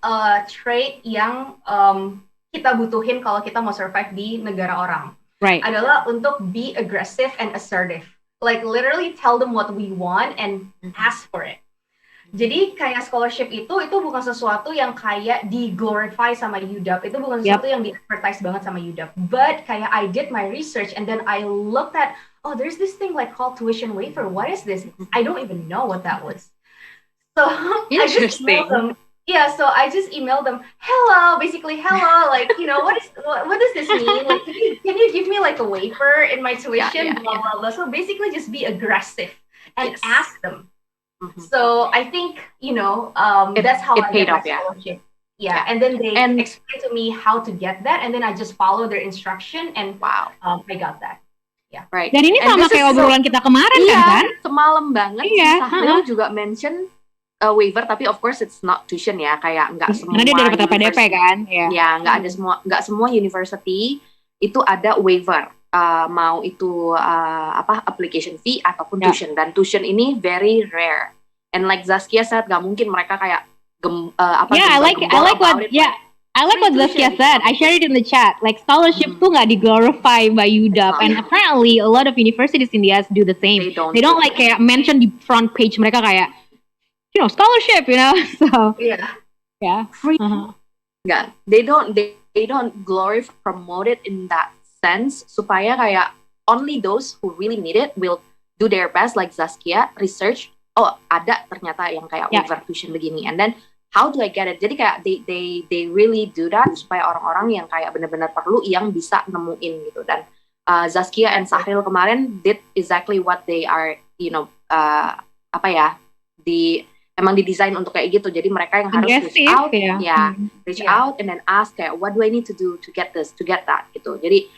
trait yang kita butuhin kalau kita mau survive di negara orang. Right. Adalah untuk be aggressive and assertive. Like literally tell them what we want and ask for it. Jadi kayak scholarship itu bukan sesuatu yang kayak di-glorify sama UW. Itu bukan sesuatu yang di-advertise banget sama UW. But kayak I did my research and then I looked at, oh, there's this thing like called tuition waiver. What is this? I don't even know what that was. So I just emailed them. Yeah, so I just emailed them, hello, like, what does this mean? Like, can you give me like a waiver in my tuition? Blah, blah, blah. So basically just be aggressive and ask them. So I think, that's how I get my scholarship. Yeah, and then they explain to me how to get that, and then I just follow their instruction, and I got that. Yeah. Right. Dan ini sama kayak obrolan kita kemarin kan? Semalam banget Sahril juga mention waiver, tapi of course it's not tuition ya, kayak nggak semua. Karena dia dari PDP kan? Ya, nggak semua university itu ada waiver. Mau itu application fee ataupun tuition, dan tuition ini very rare. And like Zaskia said, nggak mungkin mereka kayak I like what Zaskia said. I shared it in the chat. Like scholarship tuh nggak di-glorify by UW, and apparently a lot of universities in the US do the same. They don't like kayak mention di front page mereka kayak scholarship, So free. Nggak, they don't glorify, promote it in that sense supaya kayak only those who really need it will do their best, like Zaskia research, oh ada ternyata yang kayak waiver tuition begini, and then how do I get it? Jadi kayak they really do that supaya orang-orang yang kayak benar-benar perlu yang bisa nemuin gitu. Dan Zaskia and Sahril kemarin did exactly what they are, emang didesain untuk kayak gitu. Jadi mereka yang harus reach out and then ask kayak what do I need to do to get this, to get that gitu. Jadi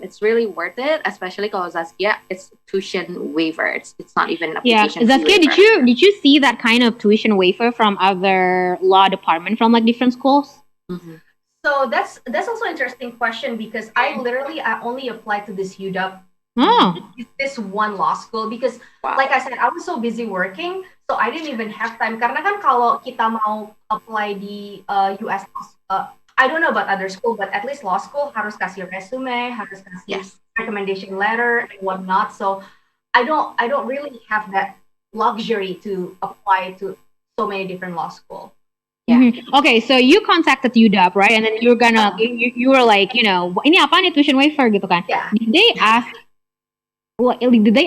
it's really worth it, especially kalau Zaskia it's tuition waiver. It's not even an application. Zaskia, did you see that kind of tuition waiver from other law department from like different schools? Mm-hmm. So that's also an interesting question because I only applied to this UW, this one law school because like I said I was so busy working, so I didn't even have time. Karena kan kalau kita mau apply di US I don't know about other school, but at least law school harus kasih resume, harus kasih recommendation letter and whatnot. So I don't really have that luxury to apply to so many different law school. Yeah. Mm-hmm. Okay, so you contacted UW, right? And then you were like, ini apa nih tuition waiver gitu kan? Yeah. Did they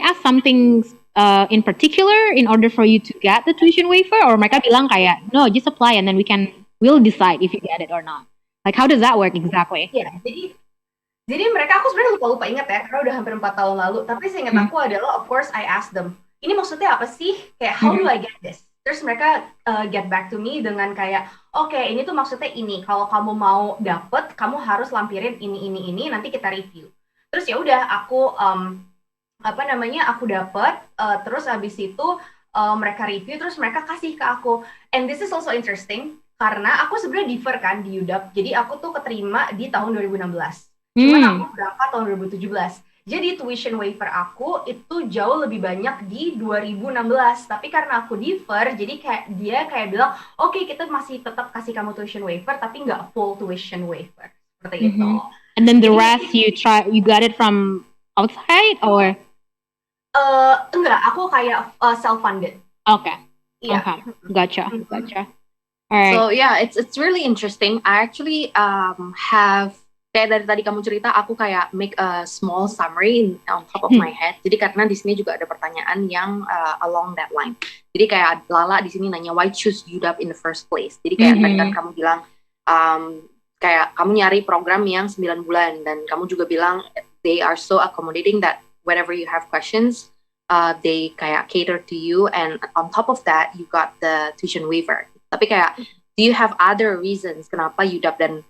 ask something in particular in order for you to get the tuition waiver, or mereka bilang kayak no, just apply and then we'll decide if you get it or not? Like how does that work exactly? Yeah, jadi mereka, aku sebenarnya lupa ingat ya karena udah hampir 4 tahun lalu. Tapi seingat aku adalah, of course I asked them, ini maksudnya apa sih? Kayak how do I get this? Terus mereka get back to me dengan kayak, oke, ini tuh maksudnya ini. Kalau kamu mau dapet, kamu harus lampirin ini. Nanti kita review. Terus ya udah, aku aku dapet, terus abis itu mereka review, terus mereka kasih ke aku. And this is also interesting karena aku sebenarnya differ kan di UDAP, jadi aku tuh keterima di tahun 2016. Cuman aku berangkat tahun 2017. Jadi tuition waiver aku itu jauh lebih banyak di 2016. Tapi karena aku differ, jadi dia kayak bilang, oke, kita masih tetap kasih kamu tuition waiver, tapi nggak full tuition waiver. Seperti itu. And then the rest you got it from outside or? Enggak, aku kayak self-funded. Okay. Yeah. Okay. Gotcha. All right. So yeah, it's really interesting. I actually have kayak dari tadi kamu cerita, aku kayak make a small summary on top of my head. Jadi karena di sini juga ada pertanyaan yang along that line. Jadi kayak Lala di sini nanya why choose UDAP in the first place. Jadi kayak tadi kan kamu bilang kayak kamu nyari program yang 9 bulan dan kamu juga bilang they are so accommodating that whenever you have questions, they kayak cater to you, and on top of that you got the tuition waiver. Tapi kayak do you have other reasons kenapa UDAP dan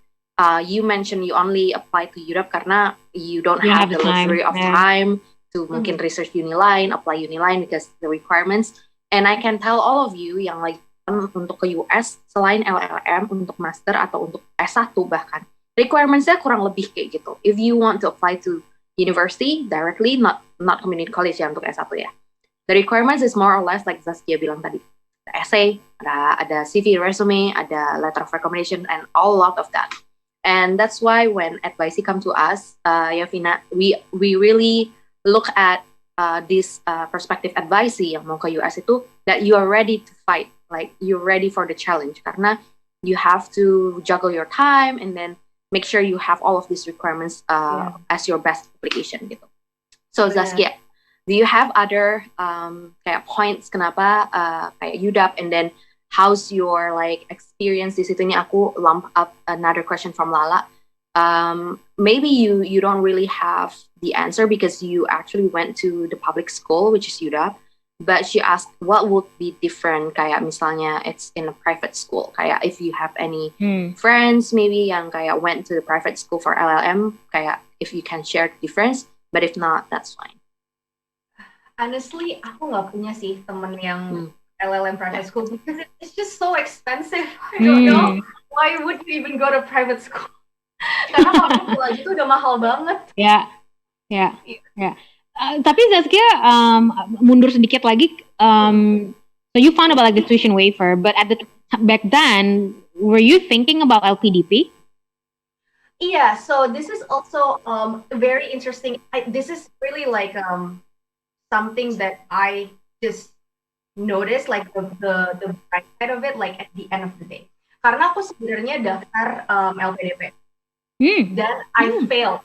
you mentioned you only apply to UDAP karena you don't have the luxury of time to mungkin research uni lain, apply uni lain because the requirements. And I can tell all of you yang like untuk ke US selain LLM untuk master atau untuk S1 bahkan requirements-nya kurang lebih kayak gitu. If you want to apply to university directly, not community college ya untuk S1 ya. The requirements is more or less like Zaskia bilang tadi. Ada essay, ada CV, resume, ada letter of recommendation, and a lot of that. And that's why when advisee come to us, Yavina, we really look at this perspective advisee yang mau ke US itu that you are ready to fight, like you're ready for the challenge karena you have to juggle your time and then make sure you have all of these requirements as your best application gitu. So Zaskia, do you have other kayak points kenapa kayak UDAP, and then how's your like experience di situ? Ini aku lump up another question from Lala. Maybe you don't really have the answer because you actually went to the public school, which is UDAP, but she asked what would be different kayak misalnya it's in a private school, kayak if you have any friends maybe yang kayak went to the private school for LLM, kayak if you can share the difference, but if not, that's fine. Honestly, aku nggak punya sih temen yang LLM private school because it's just so expensive. I don't know why would you even go to private school. Karena kalau kuliah itu udah mahal banget. Ya. Tapi Zaskia mundur sedikit lagi. So you found about like the tuition waiver, but back then, were you thinking about LPDP? Yeah. So this is also very interesting. This is really like something that I just noticed, like the bright side of it, like at the end of the day. Karena aku sebenarnya daftar LPDP dan I failed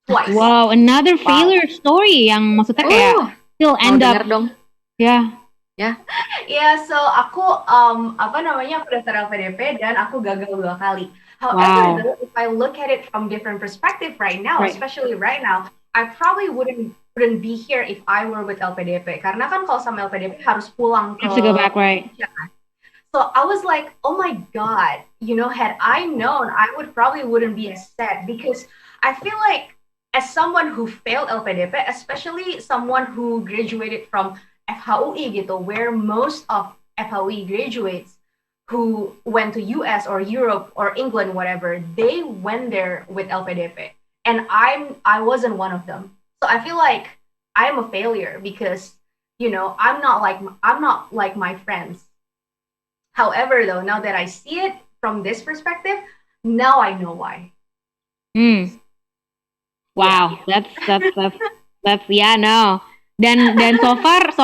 twice. Wow, another failure story yang maksudnya kayak still end up. Dong. Yeah. So aku aku daftar LPDP dan aku gagal 2 kali. However, if I look at it from different perspective right now, especially right now, I probably wouldn't be here if I were with LPDP. Karena kan kalau sama LPDP harus pulang ke. Have to go back, right? So I was like, oh my God, had I known, I probably wouldn't be as sad because I feel like as someone who failed LPDP, especially someone who graduated from FHUI gitu, where most of FHUI graduates who went to US or Europe or England, whatever, they went there with LPDP. And I wasn't one of them. So I feel like I'm a failure because, I'm not like my friends. However, though, now that I see it from this perspective, now I know why. Wow, that's no. Dan so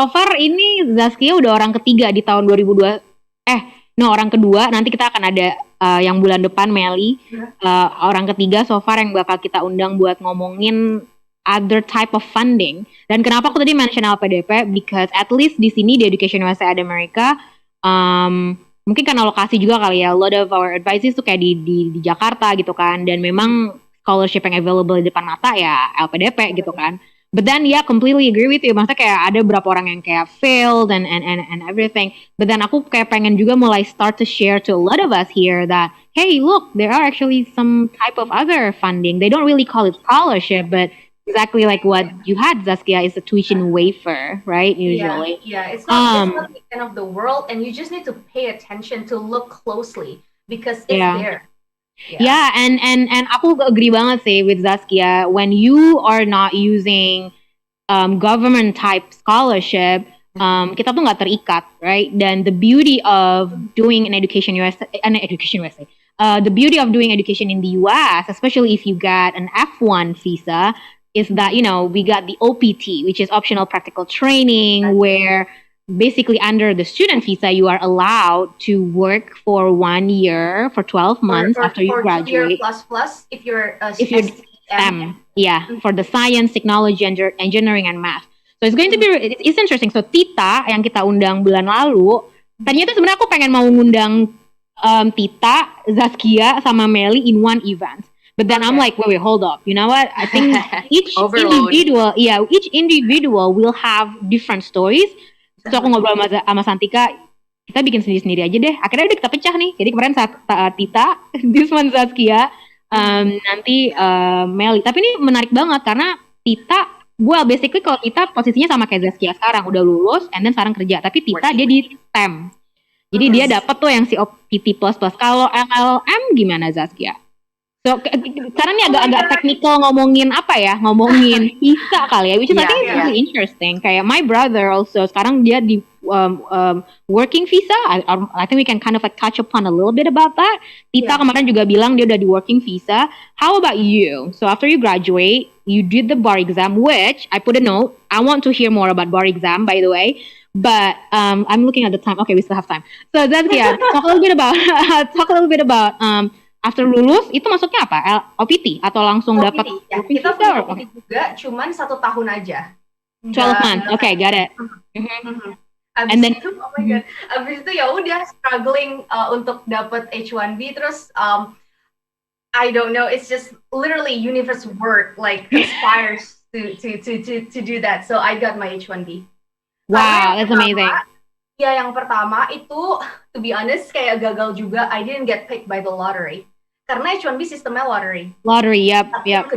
far ini Zaskia udah orang ketiga di tahun 2002. Orang kedua. Nanti kita akan ada yang bulan depan Meli. Orang ketiga so far yang bakal kita undang buat ngomongin other type of funding. Dan kenapa aku tadi mention LPDP? Because at least di sini di EducationUSA ada Amerika. Mungkin karena lokasi juga kali ya, a lot of our advices tuh kayak di Jakarta gitu kan, dan memang scholarship yang available di depan mata ya LPDP gitu kan. But then completely agree with you, maksudnya kayak ada beberapa orang yang kayak failed and everything. But then aku kayak pengen juga mulai start to share to a lot of us here that hey look, there are actually some type of other funding. They don't really call it scholarship, but exactly like what you had, Zaskia, is a tuition waiver, right? Usually. Yeah. It's not the end of the world, and you just need to pay attention to look closely because it's Yeah. there. Yeah, and aku agree banget sih with Zaskia. When you are not using government type scholarship, kita tuh nggak terikat, right? Dan the beauty of doing education USA, the beauty of doing education in the US, especially if you got an F1 visa, is that we got the OPT, which is optional practical training, where basically under the student visa you are allowed to work for 1 year for 12 months after you graduate. 2 year plus if you're STEM, yeah, for the science, technology, engineering, and math. So it's going to be it's interesting. So Tita yang kita undang bulan lalu, ternyata sebenarnya aku pengen mau ngundang Tita, Zaskia, sama Melly in one event. But then I'm like, wait, hold up. You know what? I think each individual will have different stories. So aku ngobrol sama Santika, kita bikin sendiri-sendiri aja deh. Akhirnya udah kita pecah nih. Jadi kemarin Tita, this one Zaskia, nanti Melly. Tapi ini menarik banget karena Tita, basically kalau Tita posisinya sama kayak Zaskia sekarang, udah lulus, and then sekarang kerja. Tapi Tita dia di STEM. Jadi dia dapat tuh yang si OPT++. Kalau LLM gimana, Zaskia? So sekarang ini agak technical ngomongin visa kali ya, which is I think it's really interesting. Kayak my brother also sekarang dia di working visa. I think we can kind of like touch upon a little bit about that. Tita kemarin juga bilang dia udah di working visa. How about you? So after you graduate, you did the bar exam, which I put a note. I want to hear more about bar exam, by the way. But I'm looking at the time. Okay, we still have time. So Zaskia, talk a little bit about after lulus itu masuknya apa? OPT atau langsung dapat ya. Kita punya OPT juga, cuman 1 tahun aja. 12 months. Okay, got it. And then oh my god, abis itu ya udah struggling untuk dapat H1B, terus I don't know, it's just literally universe work like conspires to do that. So I got my H1B. Wow, that's amazing. Ya, yang pertama itu, to be honest, kayak gagal juga. I didn't get picked by the lottery. Karena H1B sistemnya lottery. Yep. Yang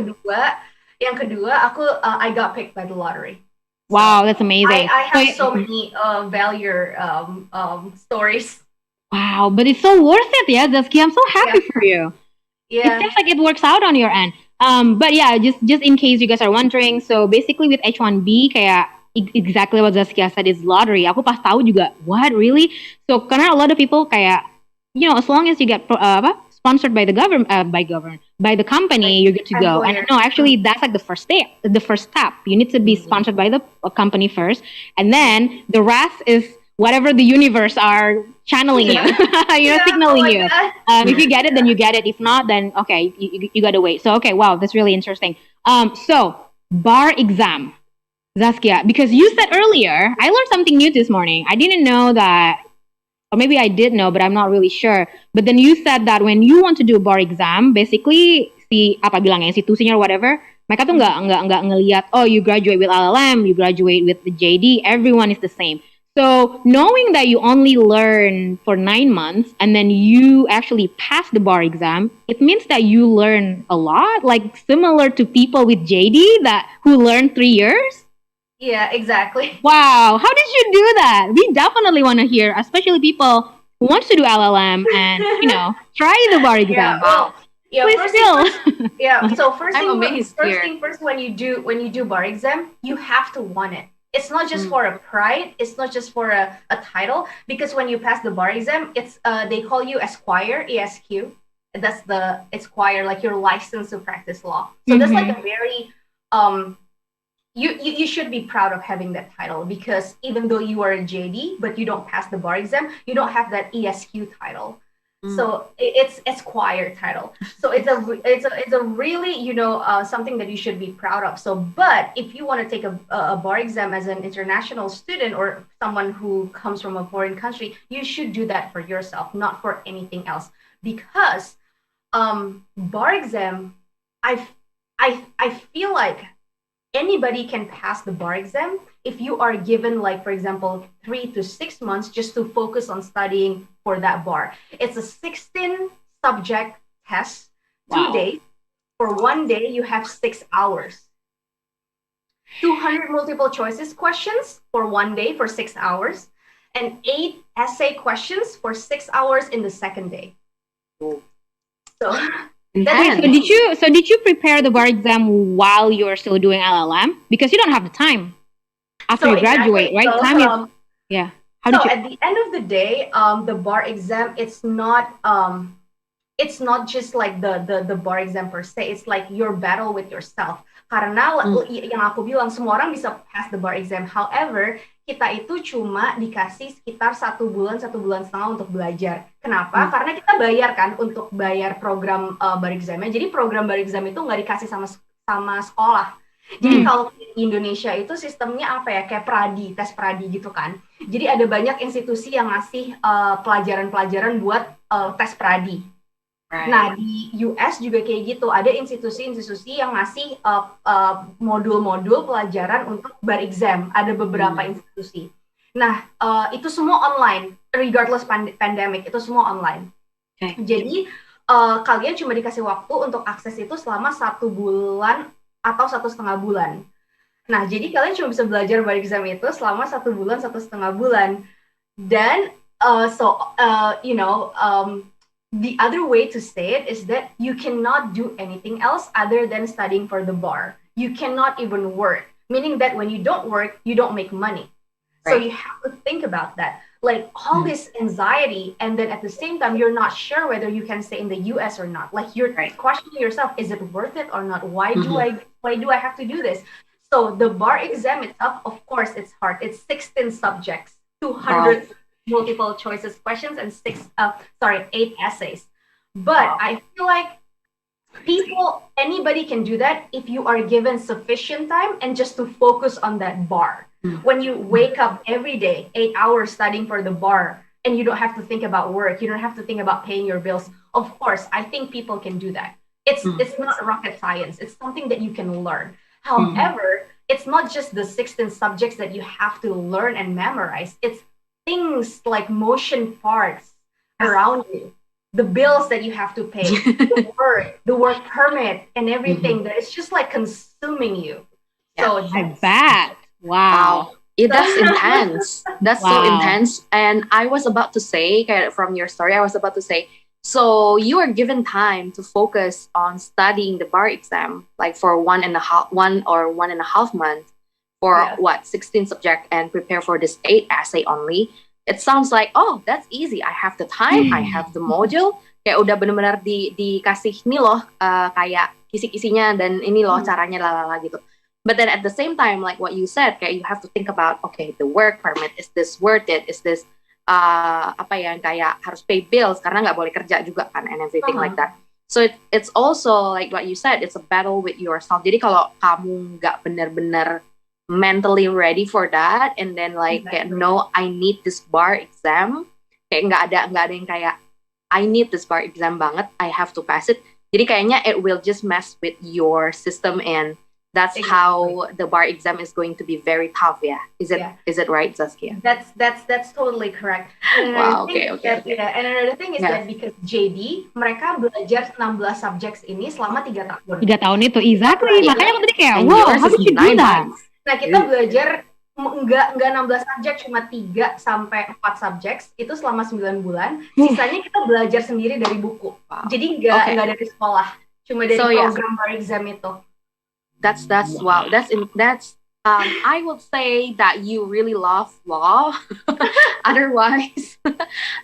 kedua, I got picked by the lottery. Wow, that's amazing. I have so many value stories. Wow, but it's so worth it, yeah, Zaskia. I'm so happy for you. Yeah. It seems like it works out on your end. But yeah, just in case you guys are wondering, so basically with H1B, kayak exactly what Zaskia said is lottery. Aku pas tahu juga, what, really? So karena a lot of people kayak, as long as you get sponsored by the by the company, you're good to go. And no, actually, that's like the first step. You need to be sponsored by the company first, and then the rest is whatever the universe are channeling you, signaling you. If you get it, then you get it. If not, then okay, you gotta wait. So okay, wow, that's really interesting. So bar exam, Zaskia, because you said earlier, I learned something new this morning. I didn't know that. Or maybe I did know, but I'm not really sure. But then you said that when you want to do a bar exam, basically institusinya or whatever, mereka tuh nggak ngelihat, oh, you graduate with LLM, you graduate with the JD, everyone is the same. So knowing that you only learn for 9 months and then you actually pass the bar exam, it means that you learn a lot, like similar to people with JD who learn 3 years. Yeah, exactly. Wow, how did you do that? We definitely want to hear, especially people who wants to do LLM and try the bar exam. So first thing first, when you do bar exam, you have to want it. It's not just for a pride. It's not just for a title. Because when you pass the bar exam, it's they call you Esquire, ESQ. That's the Esquire, like you're licensed to practice law. So that's like a very You should be proud of having that title, because even though you are a JD but you don't pass the bar exam, you don't have that ESQ title. So it's Esquire title. So it's a really something that you should be proud of. So but if you want to take a bar exam as an international student or someone who comes from a foreign country, you should do that for yourself, not for anything else. Because bar exam, I feel like anybody can pass the bar exam if you are given, like, for example, 3 to 6 months just to focus on studying for that bar. It's a 16 subject test, 2 days. For 1 day, you have 6 hours. 200 multiple choices questions for one day for 6 hours, and 8 essay questions for 6 hours in the second day. Oh. So Intense. So did you prepare the bar exam while you're still doing LLM? Because you don't have the time after you graduate, exactly. right? So, Time is yeah. How so did you? at the end of the day, the bar exam, it's not just like the bar exam per se. It's like your battle with yourself. Karena yang aku bilang, semua orang bisa pass the bar exam. However, kita itu cuma dikasih sekitar 1 bulan, 1,5 bulan untuk belajar. Kenapa? Karena kita bayar kan untuk bayar program bar examnya. Jadi program bar exam itu nggak dikasih sama sekolah. Jadi kalau di Indonesia itu sistemnya apa ya, kayak tes pradi gitu kan. Jadi ada banyak institusi yang ngasih pelajaran-pelajaran buat tes pradi. Right. Nah, di US juga kayak gitu, ada institusi-institusi yang ngasih modul-modul pelajaran untuk bar exam, ada beberapa institusi. Nah, itu semua online, regardless pandemic, itu semua online. Okay. Jadi, kalian cuma dikasih waktu untuk akses itu selama 1 bulan atau 1,5 bulan. Nah, jadi kalian cuma bisa belajar bar exam itu selama 1 bulan, 1,5 bulan. Dan, the other way to say it is that you cannot do anything else other than studying for the bar. You cannot even work, meaning that when you don't work, you don't make money. Right. So you have to think about that. Like all this anxiety, and then at the same time, you're not sure whether you can stay in the US or not. Like you're questioning yourself, is it worth it or not? Why do I have to do this? So the bar exam itself, of course, it's hard. It's 16 subjects, 200 multiple choices questions, and 8 essays. But I feel like anybody can do that if you are given sufficient time and just to focus on that bar. When you wake up every day, 8 hours studying for the bar, and you don't have to think about work, you don't have to think about paying your bills. Of course, I think people can do that. It's not rocket science. It's something that you can learn. However, it's not just the 16 subjects that you have to learn and memorize. It's things like motion parts around you, the bills that you have to pay, the work permit, and everything that is just like consuming you. So I bet. Wow. That's intense. That's so intense. And I was about to say, from your story, so you are given time to focus on studying the bar exam, like for 1.5 months for 16 subject, and prepare for this 8 essay only. It sounds like, oh, that's easy. I have the time, I have the module. Kayak udah benar-benar dikasih nih loh, kayak kisi-kisinya dan ini loh caranya lalala gitu. But then at the same time, like what you said, kayak you have to think about, okay, the work permit, is this worth it? Is this kayak harus pay bills karena nggak boleh kerja juga kan, and everything like that. So it's also like what you said, it's a battle with yourself. Jadi kalau kamu nggak benar-benar mentally ready for that, and then like kayak, no, I need this bar exam, kayak nggak ada yang kayak I need this bar exam banget, I have to pass it. Jadi kayaknya it will just mess with your system, and that's how the bar exam is going to be very tough. Is it right, Zaskia? That's totally correct. And wow, okay. And another thing is that because JD, mereka belajar 16 subjects ini selama 3 tahun. 3 tahun itu, exactly. Makanya aku tadi kayak, wow, how did you do that? Nah, kita belajar enggak 16 subjek, cuma 3 sampai 4 subjects itu selama 9 bulan. Sisanya kita belajar sendiri dari buku. Jadi enggak dari sekolah, cuma dari program bar exam itu. That's wow. That's I would say that you really love law. Otherwise,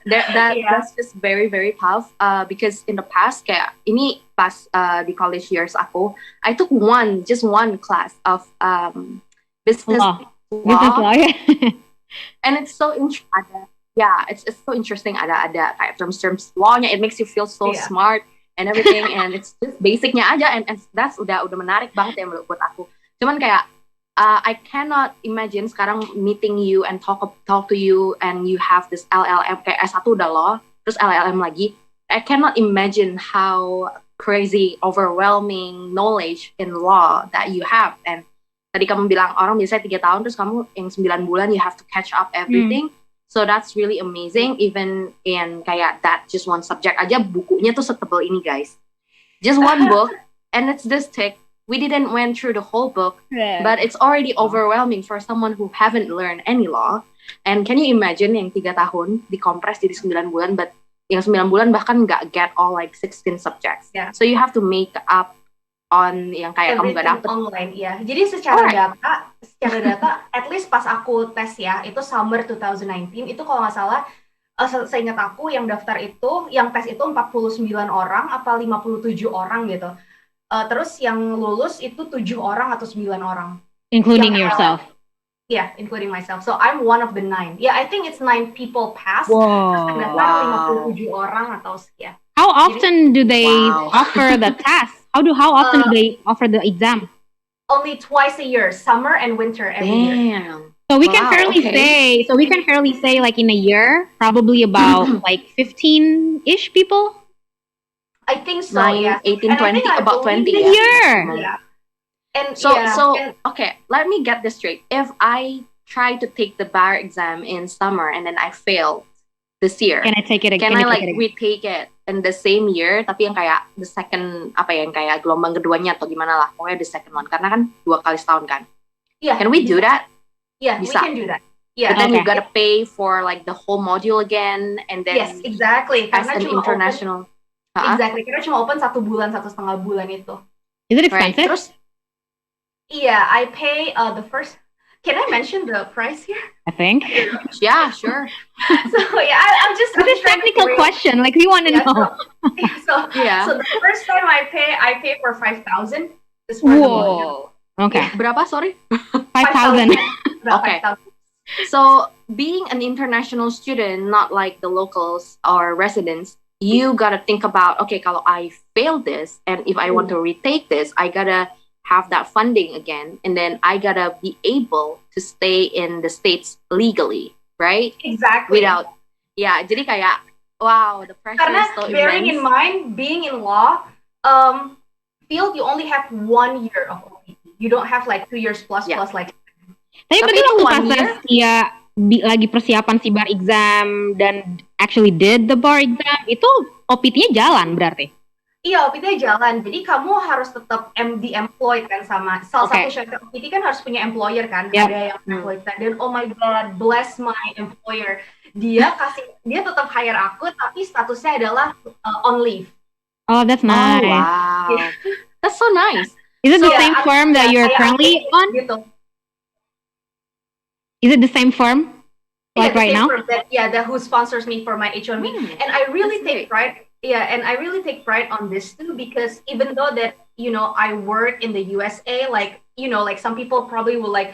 that's just very, very tough. Because in the past, kayak ini pas di college years aku, I took just one class of business law. And it's so interesting. It's so interesting. Ada kayak terms law-nya. It makes you feel so smart and everything. And it's just basicnya aja. And that's udah menarik banget ya buat aku. Cuman kayak I cannot imagine sekarang meeting you and talk to you, and you have this LLM kayak S1 udah law, terus LLM lagi. I cannot imagine how crazy, overwhelming knowledge in law that you have. And tadi kamu bilang orang biasanya 3 tahun, terus kamu yang 9 bulan you have to catch up everything. So that's really amazing. Even in kayak that just one subject aja, bukunya tuh setebal ini guys. Just one book, and it's this thick we didn't went through the whole book, Yeah. but it's already overwhelming for someone who haven't learned any law. And can you imagine yang 3 tahun dikompres jadi 9 bulan, but yang 9 bulan bahkan nggak get all like 16 subjects. Yeah. So you have to make up on yang kayak kamu nggak Everything dapet. online ya. Jadi secara data, at least pas aku tes ya, itu summer 2019, itu kalau nggak salah, seingat aku yang daftar itu, yang tes itu 49 orang, apa 57 orang gitu. Terus yang lulus itu 7 orang atau 9 orang. Including yourself. Yeah, including myself. So I'm one of the 9. Yeah, I think it's 9 people pass. Wow. Terus yang daftar 57 orang atau ya. How often do they offer the test? How often do they offer the exam? Only twice a year, summer and winter every year. Damn. So we can fairly say like in a year, probably about like 15-ish people. I think so, 9, yeah. 18, And I 20, think I about believe 20 A ya. year. Yeah. And So and okay, let me get this straight. If I try to take the bar exam in summer and then I fail this year, Can I take it again? can I like retake it in the same year? Tapi yang kayak the second yang kayak gelombang keduanya atau gimana lah, pokoknya the second one. Karena kan 2 kali setahun kan. yeah, Can we do that? yeah, Bisa. we can do that. Yeah. But then you Okay. gotta pay for like the whole module again, and then Yes, exactly. as Karena an cuma international. open, exactly. Karena cuma open 1 bulan, 1,5 bulan itu. Is it Right. expensive? Terus Yeah, I pay the first. Can I mention the price here? I think. yeah, sure. So yeah, I'm just. But it's trying to technical figure- question. Like we want to Yeah, know. Yeah. So the first time I pay for 5,000. Just for the module. Whoa. Okay. Berapa? Sorry. 5,000. About Okay. 5,000. So being an international student, not like the locals or residents, you gotta think about, okay, kalau I fail this, and if I want to retake this, I gotta have that funding again, and then I gotta be able to stay in the States legally, right? Exactly. Without, jadi kayak, wow, the pressure Karena is so bearing in immense. mind, being in law field, you only have 1 year of OPT. You don't have like 2 years plus Yeah. like. Tapi Tapi betul itu waktu 1 pas year? dia lagi persiapan si bar exam dan actually did the bar exam, itu OPT-nya jalan berarti? Iya, OPT jalan. Jadi kamu harus tetap MD employed kan sama salah satu syarat OPT kan harus punya employer kan. Yep. Ada yang employed. Dan oh my god, bless my employer. Dia tetap hire aku tapi statusnya adalah on leave. Oh, that's Oh, nice. wow. That's so nice. Is it the So, same firm that you're kayak currently on? Gitu. Is it the same firm? Like the right same now? firm that who sponsors me for my H1B. And I really That's take pride. Yeah, and I really take pride on this too because even though that I work in the USA, like some people probably will like,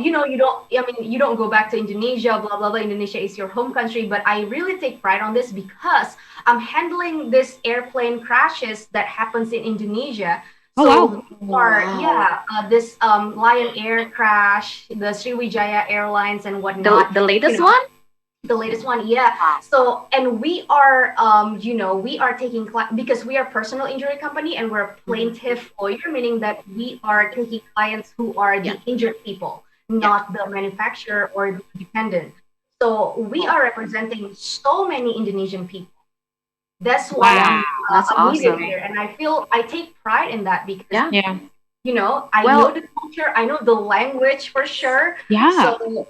you don't go back to Indonesia, blah blah blah. Indonesia is your home country, but I really take pride on this because I'm handling this airplane crashes that happens in Indonesia. Oh, So this Lion Air crash, the Sriwijaya Airlines and whatnot. The latest You know, one? The latest one, yeah. So, and we are, we are taking because we are personal injury company and we're a plaintiff lawyer, meaning that we are taking clients who are the injured people, not the manufacturer or the dependent. So we are representing so many Indonesian people. That's why That's I'm needed awesome. here, and I take pride in that because Yeah. I know the culture, I know the language for sure. Yeah. So,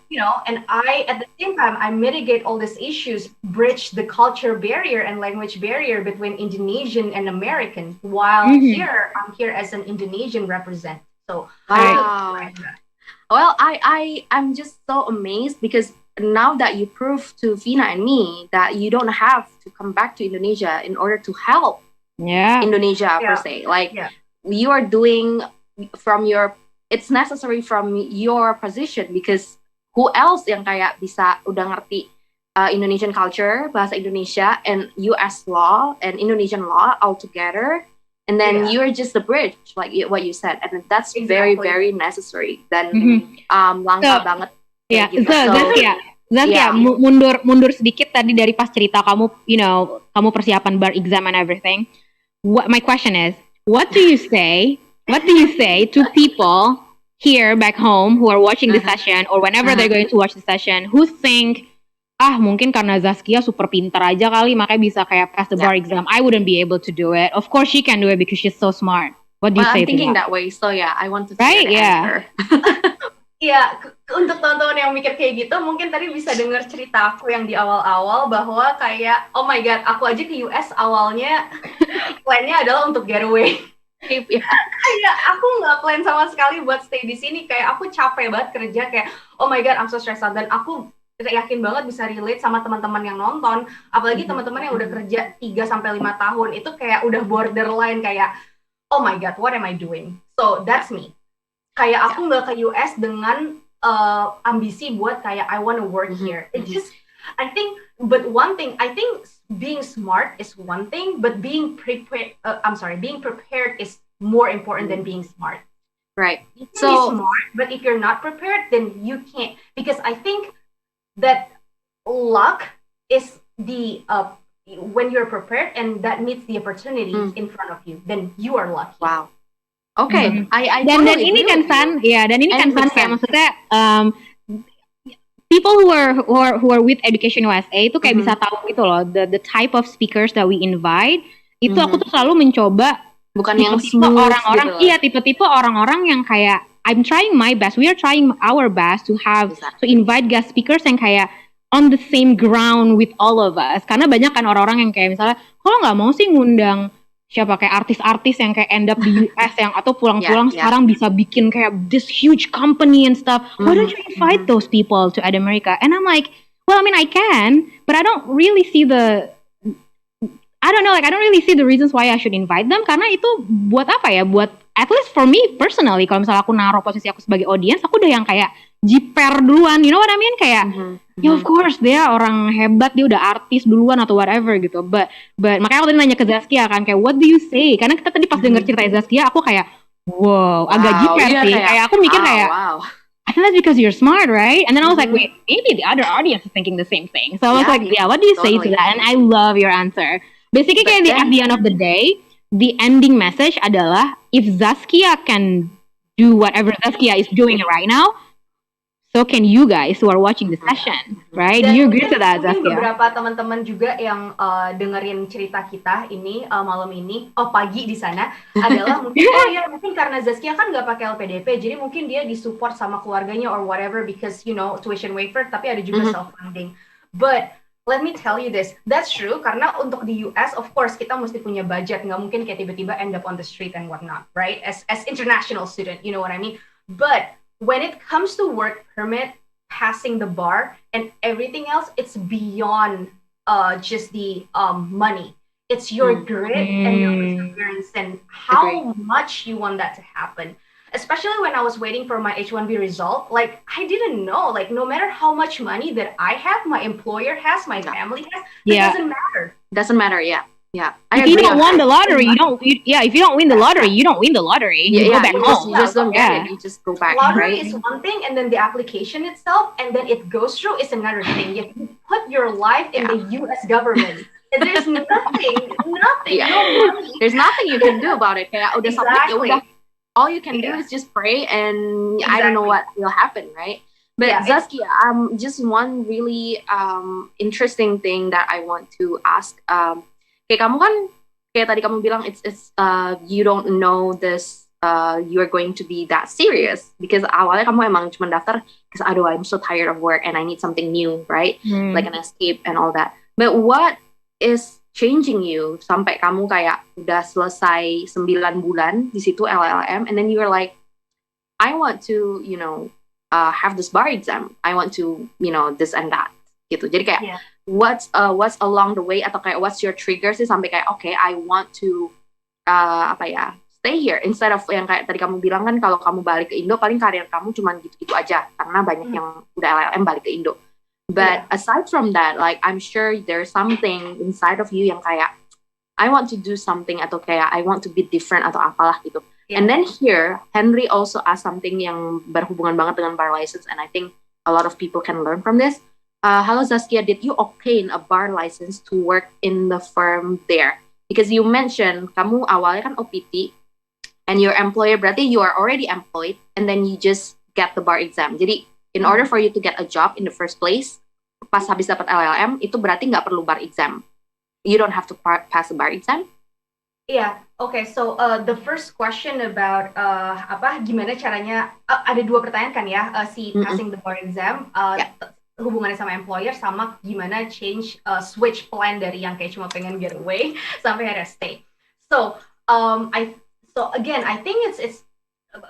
and I, at the same time, I mitigate all these issues, bridge the culture barrier and language barrier between Indonesian and American, while I'm here as an Indonesian representative. So, Wow. Well, I'm just so amazed because now that you prove to Vina and me that you don't have to come back to Indonesia in order to help Indonesia per se. Like you are doing it's necessary from your position because who else yang kayak bisa udah ngerti Indonesian culture, bahasa Indonesia, and US law and Indonesian law all together. And then you're just the bridge, like what you said, and that's very, very necessary. Dan langka banget. Yeah, Gitu. mundur sedikit tadi dari pas cerita kamu, kamu persiapan bar exam and everything. My question is, what do you say to people here back home who are watching the session or whenever they're going to watch the session who think, mungkin karena Zaskia super pintar aja kali makanya bisa kayak pass the bar exam. I wouldn't be able to do it. Of course she can do it because she's so smart. What do you Well, say I'm thinking to that? that way, so yeah, I want to Right? hear the Yeah. answer. Iya, untuk teman-teman yang mikir kayak gitu, mungkin tadi bisa dengar cerita aku yang di awal-awal bahwa kayak, oh my god, aku aja ke US awalnya plannya adalah untuk getaway. Ya. Kayak aku nggak plan sama sekali buat stay di sini. Kayak aku capek banget kerja, kayak oh my god, I'm so stressed out. Dan aku yakin banget bisa relate sama teman-teman yang nonton, apalagi teman-teman yang udah kerja 3-5 tahun itu kayak udah borderline kayak oh my god, what am I doing? So that's me. Kayak aku nggak ke US dengan ambisi buat kayak I want to work here. It's just but one thing, I think being smart is one thing, but being prepared is more important than being smart. Right. You can be smart, but if you're not prepared, then you can't. Because I think that luck is the when you're prepared and that meets the opportunity in front of you, then you are lucky. Wow. Okay, I dan totally ini agree kan with you. San, ya dan ini kan And San with kayak San. maksudnya people who are with Education USA itu kayak bisa tahu gitu loh the type of speakers that we invite itu aku tuh selalu mencoba Bukan yang tipe-tipe smooth orang-orang gitu loh. iya tipe-tipe orang-orang yang kayak I'm trying my best, we are trying our best to have to invite guest speakers yang kayak on the same ground with all of us, karena banyak kan orang-orang yang kayak misalnya kalau nggak mau sih ngundang siapa kayak artis-artis yang kayak end up di US yang atau pulang-pulang sekarang bisa bikin kayak this huge company and stuff. Why don't you invite those people to America? And I'm like, well, I mean, I can, but I don't really see I don't really see the reasons why I should invite them, karena itu buat apa ya? Buat at least for me personally, kalau misalnya aku naruh posisi aku sebagai audience, aku udah yang kayak jiper duluan, you know what I mean? Kayak ya of course dia orang hebat, dia udah artis duluan atau whatever gitu. But makanya aku tadi nanya ke Zaskia kan kayak what do you say? Karena kita tadi pas denger cerita Zaskia aku kayak wow, agak jiper sih. Kayak aku mikir kayak I think that's because you're smart, right? And then I was like, wait, maybe the other audience is thinking the same thing. So I was like, yeah, what do you say to that? And I love your answer. Basically kayak at the end of the day, the ending message adalah if Zaskia can do whatever Zaskia is doing right now, so can you guys who are watching the session, right? Do you agree to that, Zaskia? Beberapa teman-teman juga yang dengerin cerita kita ini malam ini, pagi di sana adalah mungkin mungkin karena Zaskia kan nggak pakai LPDP, jadi mungkin dia disupport sama keluarganya or whatever because you know tuition waiver, tapi ada juga self funding. But let me tell you this, that's true karena untuk di US of course kita mesti punya budget, nggak mungkin kayak tiba-tiba end up on the street and whatnot, right? As international student, you know what I mean? But when it comes to work permit, passing the bar, and everything else, it's beyond just the money. It's your grit and your perseverance and how much you want that to happen. Especially when I was waiting for my H-1B result, like I didn't know, like no matter how much money that I have, my employer has, my family has, it doesn't matter. Doesn't matter, yeah. Yeah, if you don't win the lottery, if you don't win the lottery, you don't win the lottery. You go back home. You just don't get it. You just go back, lottery right? is one thing, and then the application itself, and then it goes through is another thing. You put your life in the U.S. government. And there's nothing. Yeah. No money. There's nothing you can do about it. Kayak udah submit, all you can do is just pray, and I don't know what will happen, right? But Zaskia, just one really interesting thing that I want to ask. Kayak kamu kan, kayak tadi kamu bilang, it's you don't know this, you are going to be that serious because awalnya kamu emang cuma daftar because aduh I'm so tired of work and I need something new, right? Like an escape and all that. But what is changing you sampai kamu kayak udah selesai 9 bulan di situ LLM and then you are like, I want to, you know, have this bar exam. I want to, you know, this and that. Gitu. Jadi kayak what's along the way atau kayak what's your trigger sih sampai kayak okay, I want to stay here instead of yang kayak tadi kamu bilang kan kalau kamu balik ke Indo paling karir kamu cuma gitu-gitu aja karena banyak yang udah LLM balik ke Indo. But aside from that, like I'm sure there's something inside of you yang kayak I want to do something atau kayak I want to be different atau apalah gitu. And then here Henry also asked something yang berhubungan banget dengan bar license and I think a lot of people can learn from this. Hello Zaskia, did you obtain a bar license to work in the firm there? Because you mentioned kamu awalnya kan OPT and your employer berarti you are already employed and then you just get the bar exam. Jadi in order for you to get a job in the first place, pas habis dapat LLM itu berarti nggak perlu bar exam. You don't have to pass a bar exam. Yeah, okay. So the first question about gimana caranya ada dua pertanyaan kan ya, si passing the bar exam, Yeah. hubungannya sama employer sama gimana change switch plan dari yang kayak cuma pengen get away sampai ada stay. So again I think it's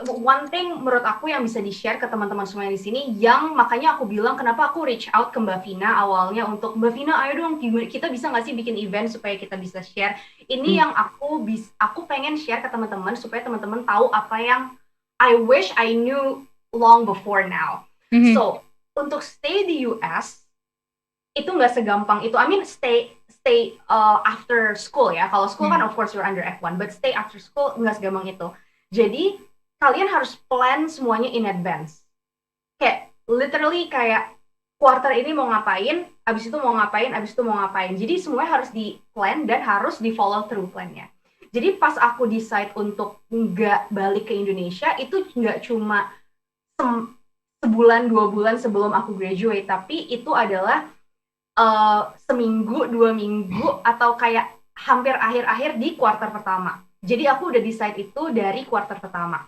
one thing menurut aku yang bisa di-share ke teman-teman semua di sini, yang makanya aku bilang kenapa aku reach out ke Mbak Vina awalnya untuk Mbak Vina, ayo dong kita bisa nggak sih bikin event supaya kita bisa share. Ini yang aku pengen share ke teman-teman supaya teman-teman tahu apa yang I wish I knew long before now. So untuk stay di US itu nggak segampang itu. I mean stay after school ya. Kalau school kan of course you're under F1, but stay after school nggak segampang itu. Jadi kalian harus plan semuanya in advance. Kayak literally kayak quarter ini mau ngapain, abis itu mau ngapain, abis itu mau ngapain. Jadi semuanya harus di plan dan harus di follow through plannya. Jadi pas aku decide untuk nggak balik ke Indonesia, itu nggak cuma sebulan 2 bulan sebelum aku graduate, tapi itu adalah seminggu 2 minggu atau kayak hampir akhir-akhir di quarter pertama. Jadi aku udah decide itu dari quarter pertama.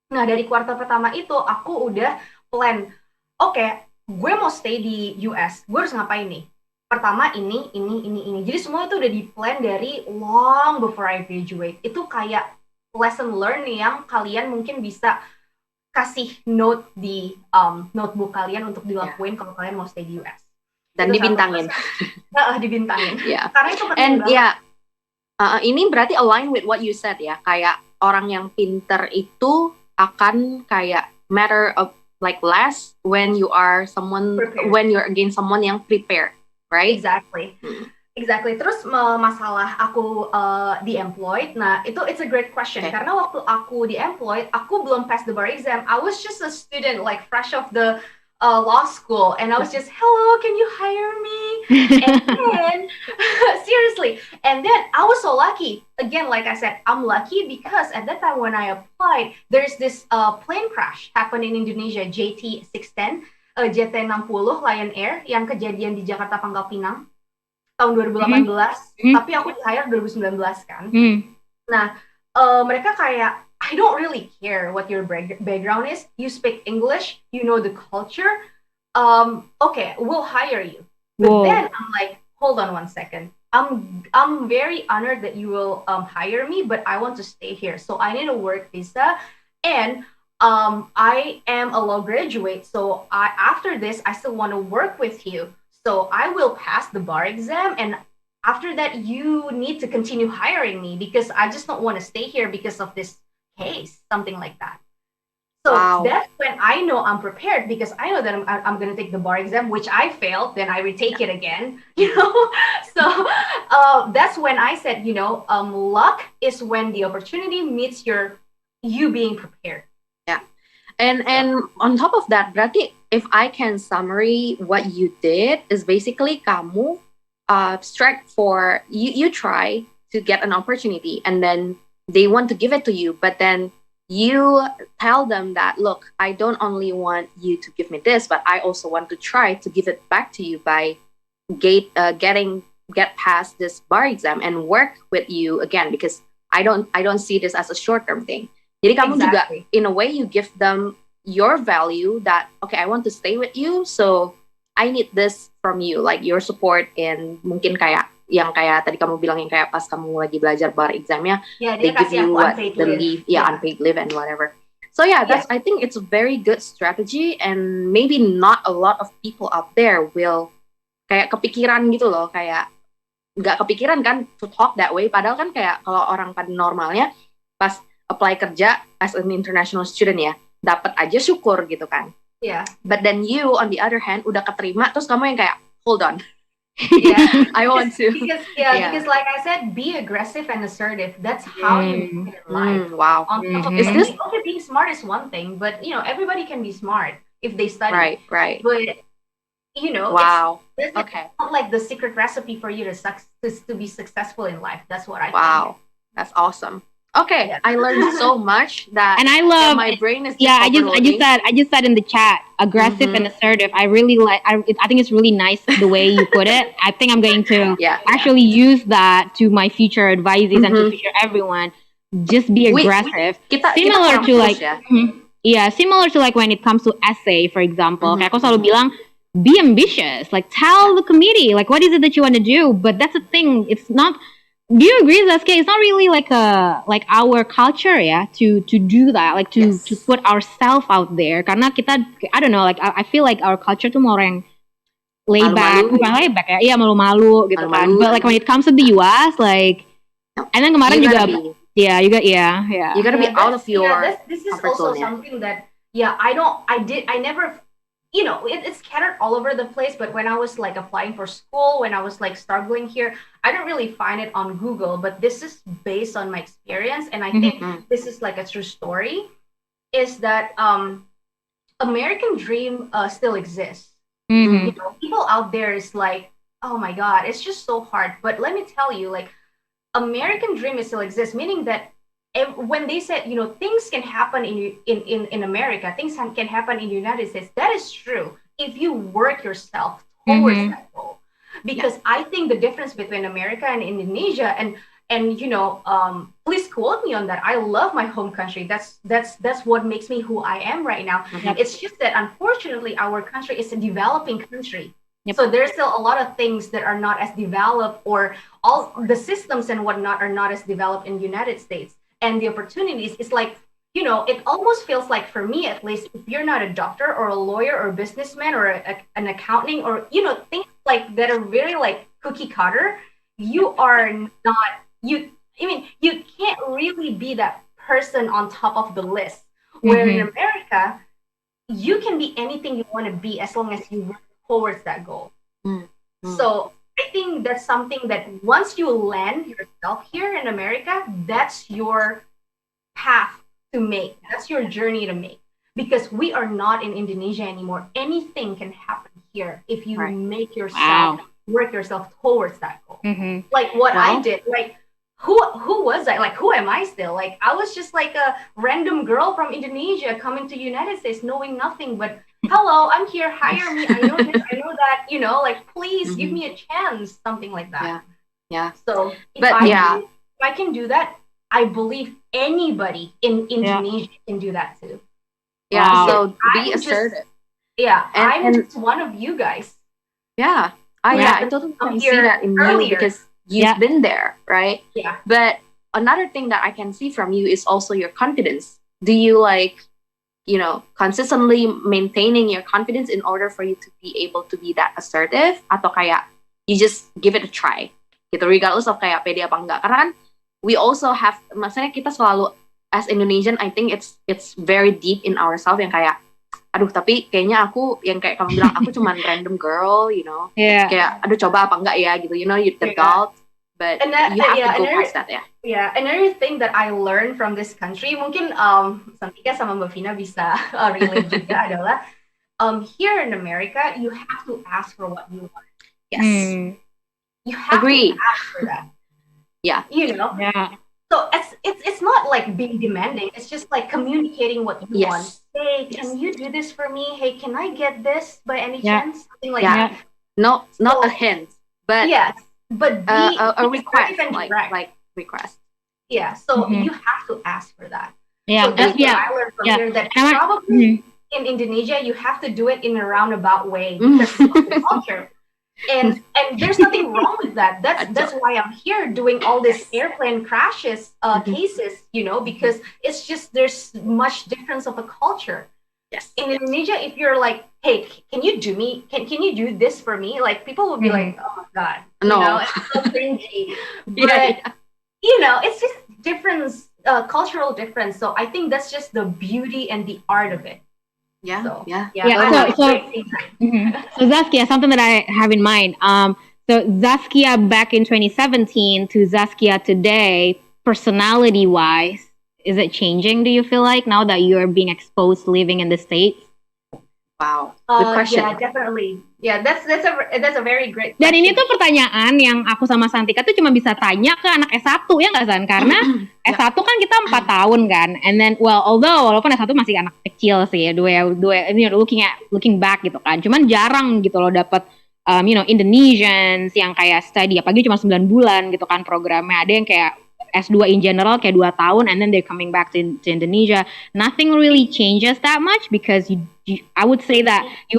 Nah, dari quarter pertama itu aku udah plan, oke, gue mau stay di US, gue harus ngapain nih? Pertama ini. Jadi semua itu udah di plan dari long before I graduate. Itu kayak lesson learn yang kalian mungkin bisa kasih note di notebook kalian untuk dilakuin kalau kalian mau stay di US. Dan itu dibintangin. Dibintangin. Yeah. Karena itu penting And banget. Ini berarti align with what you said ya, kayak orang yang pinter itu akan kayak matter of like less when you are someone prepared. When you're against someone yang prepared, right? Exactly. Terus masalah aku di-employed, nah itu it's a great question. Karena waktu aku di-employed, aku belum pass the bar exam. I was just a student like fresh off the law school, and I was just, hello, can you hire me? And then seriously, and then I was so lucky. Again, like I said, I'm lucky because at that time when I applied, there's this plane crash happened in Indonesia, JT610, JT60 Lion Air yang kejadian di Jakarta Pangkal Pinang tahun 2018, tapi aku di-hire 2019 kan. Nah, mereka kayak, I don't really care what your background is. You speak English, you know the culture. Okay, we'll hire you. But then I'm like, hold on one second. I'm very honored that you will hire me, but I want to stay here. So I need a work visa, and I am a law graduate. So after this, I still want to work with you. So I will pass the bar exam, and after that, you need to continue hiring me because I just don't want to stay here because of this case, something like that. So that's when I know I'm prepared because I know that I'm going to take the bar exam, which I failed, then I retake it again, you know. So that's when I said, luck is when the opportunity meets you being prepared. Yeah. And on top of that, berarti if I can summary what you did is basically kamu strike for, you try to get an opportunity and then they want to give it to you, but then you tell them that, look, I don't only want you to give me this, but I also want to try to give it back to you by get past this bar exam and work with you again, because I don't see this as a short-term thing. Jadi kamu juga, in a way, you give them your value that, okay, I want to stay with you, so I need this from you, like your support in mungkin kayak yang kayak tadi kamu bilang yang kayak pas kamu lagi belajar bar examnya, they give you what the leave, unpaid leave and whatever. So that's I think it's a very good strategy, and maybe not a lot of people out there will kayak kepikiran gitu loh, kayak nggak kepikiran kan to talk that way. Padahal kan kayak kalau orang pada normalnya pas apply kerja as an international student ya, dapat aja syukur gitu kan. Yeah. But then you on the other hand udah keterima, terus kamu yang kayak hold on. I want to. Because like I said, be aggressive and assertive. That's how you make it in life. Wow. Is this okay? Being smart is one thing, but everybody can be smart if they study. Right. But wow. It's not like the secret recipe for you to be successful in life. That's what I think. Wow, that's awesome. Okay, Yeah. I learned so much that And I love, my brain is just I overloading. just said in the chat, aggressive and assertive. I really like. I think it's really nice the way you put it. I think I'm going to actually use that to my future advisees and to future everyone. Just be aggressive. Kita Similar kurang to push like, ya. similar to like when it comes to essay, for example. Kayak aku selalu bilang, be ambitious. Like tell the committee, like what is it that you want to do. But that's the thing. It's not. Do you agree, Zaskia? It's not really like our culture, yeah, to do that, like to put ourselves out there. Karena kita, I don't know, like I feel like our culture tuh mau orang laid back, bukan laid back ya, iya malu-malu gitu kan. But like when it comes to the US, like, and then kemarin You juga, gotta be- yeah. You gotta be out of your this is comfort also zone, something that I never, it's scattered all over the place. But when I was like applying for school, when I was like struggling here, I don't really find it on Google. But this is based on my experience, and I think this is like a true story. Is that American dream still exists? You know, people out there is like, oh my God, it's just so hard. But let me tell you, like, American dream still exists, meaning that when they said, things can happen in America, things can happen in the United States. That is true if you work yourself towards that goal. Because I think the difference between America and Indonesia, and please quote me on that. I love my home country. That's what makes me who I am right now. It's just that unfortunately our country is a developing country. So there's still a lot of things that are not as developed, or all the systems and whatnot are not as developed in the United States. And the opportunities is like, it almost feels like, for me at least, if you're not a doctor or a lawyer or a businessman or an accounting or, things like that are very like cookie cutter, you are not, you can't really be that person on top of the list. Where in America, you can be anything you want to be as long as you work towards that goal. So I think that's something that once you land yourself here in America, that's your path to make. That's your journey to make. Because we are not in Indonesia anymore. Anything can happen here if you make yourself, work yourself towards that goal. Like what I did, like who was I? Like, who am I still? Like, I was just like a random girl from Indonesia coming to United States knowing nothing but, hello, I'm here, hire me, I know this, I know that, like, please give me a chance, something like that. Yeah. So if I can do that, I believe anybody in Indonesia can do that too. Yeah, so be assertive. I'm just one of you guys. I totally can see that in you because you've been there, right? Yeah. But another thing that I can see from you is also your confidence. Do you consistently maintaining your confidence in order for you to be able to be that assertive? Atau kayak you just give it a try gitu, regardless of kayak pede apa enggak? Karena kan we also have, maksudnya kita selalu as Indonesian, I think it's very deep in ourselves yang kayak, aduh tapi kayaknya aku yang kayak kamu bilang aku cuman random girl, kayak aduh coba apa enggak ya gitu, you the doubt, but you have to go past that. Another thing that I learned from this country, mungkin Santika sama Mbak Vina bisa relate juga adalah here in America you have to ask for what you want. You have to ask for that. So it's not like being demanding. It's just like communicating what you want. Hey, can you do this for me? Hey, can I get this by any chance? Something like that. No, not a hint, but but a request, like request. Yeah, so you have to ask for that. Yeah, so that's what I learned from here. That probably in Indonesia you have to do it in a roundabout way because of the culture. And there's nothing wrong with that. That's why I'm here doing all this airplane crashes cases, because it's just there's much difference of a culture. Yes. In Indonesia, if you're like, hey, can you do this for me? Like people will be like, oh my God, no, it's so cringy. But it's just difference, cultural difference. So I think that's just the beauty and the art of it. So Zaskia, something that I have in mind. So Zaskia back in 2017 to Zaskia today, personality-wise, is it changing? Do you feel like now that you are being exposed living in the States? Wow, good question. Yeah, definitely. Yeah, that's a very great Dan ini question. tuh pertanyaan yang aku sama Santika tuh cuma bisa tanya ke anak S1 ya nggak San? Karena S1 kan kita 4 tahun kan, and then walaupun S1 masih anak kecil sih, looking back gitu kan, cuman jarang gitu loh dapat Indonesians yang kayak study, apalagi cuma 9 bulan gitu kan programnya. Ada yang kayak S2 in general kayak 2 tahun and then they're coming back to Indonesia. Nothing really changes that much because I would say that you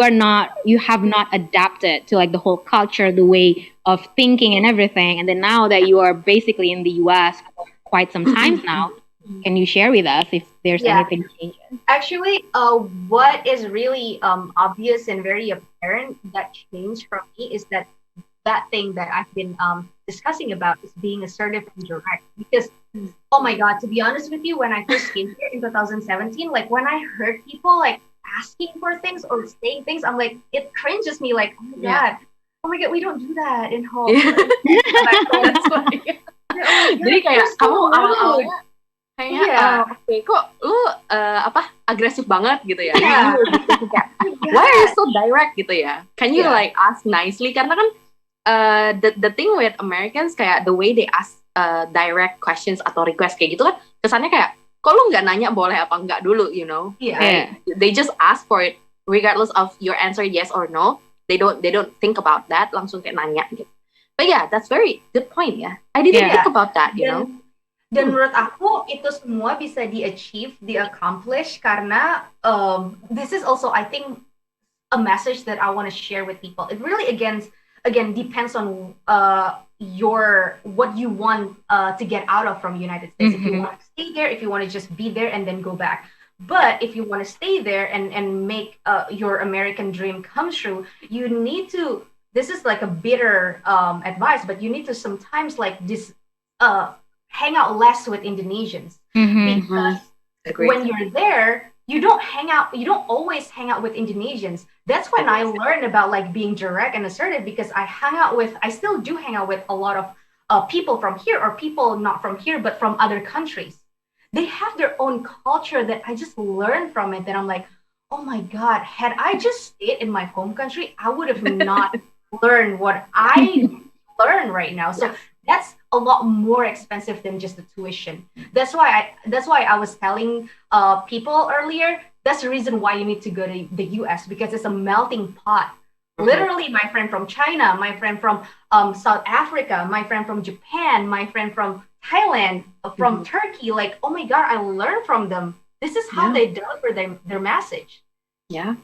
have not adapted to like the whole culture, the way of thinking and everything. And then now that you are basically in the US for quite some times now, can you share with us if there's anything changes? Actually, what is really obvious and very apparent that changed from me is that thing that I've been discussing about is being assertive and direct. Because, oh my God, to be honest with you, when I first came here in 2017, like when I heard people like asking for things or saying things, I'm like, it cringes me. Like, oh my God, we don't do that in home. That's funny. Jadi kayak kamu awal-awalnya kayaknya oke, kok lu agresif banget gitu ya? Why are you so direct gitu ya? Can you like ask nicely? Karena kan the thing with Americans kayak the way they ask direct questions atau request kayak gitu kan kesannya kayak kok lu nggak nanya boleh apa enggak dulu, you know? Right? They just ask for it regardless of your answer yes or no. They don't think about that, langsung kayak nanya gitu. But yeah, that's very good point ya. I didn't think about that, you know. Dan menurut aku itu semua bisa di-accomplish karena this is also I think a message that I want to share with people. It really again depends on what you want to get out of from United States. If you want to stay there, if you want to just be there and then go back. But if you want to stay there and make your American dream come true, you need to. This is like a bitter advice, but you need to sometimes like hang out less with Indonesians because when you're there, you don't always hang out with Indonesians. That's when I learned about like being direct and assertive because I still do hang out with a lot of people from here or people not from here but from other countries. They have their own culture that I just learned from it that I'm like, oh my God, had I just stayed in my home country, I would have not learned what I learn right now. So that's a lot more expensive than just the tuition. That's why I was telling people earlier, that's the reason why you need to go to the US because it's a melting pot. Literally, my friend from China, my friend from South Africa, my friend from Japan, my friend from Thailand, from Turkey, like, oh my God, I learned from them. This is how they deliver their message. Yeah.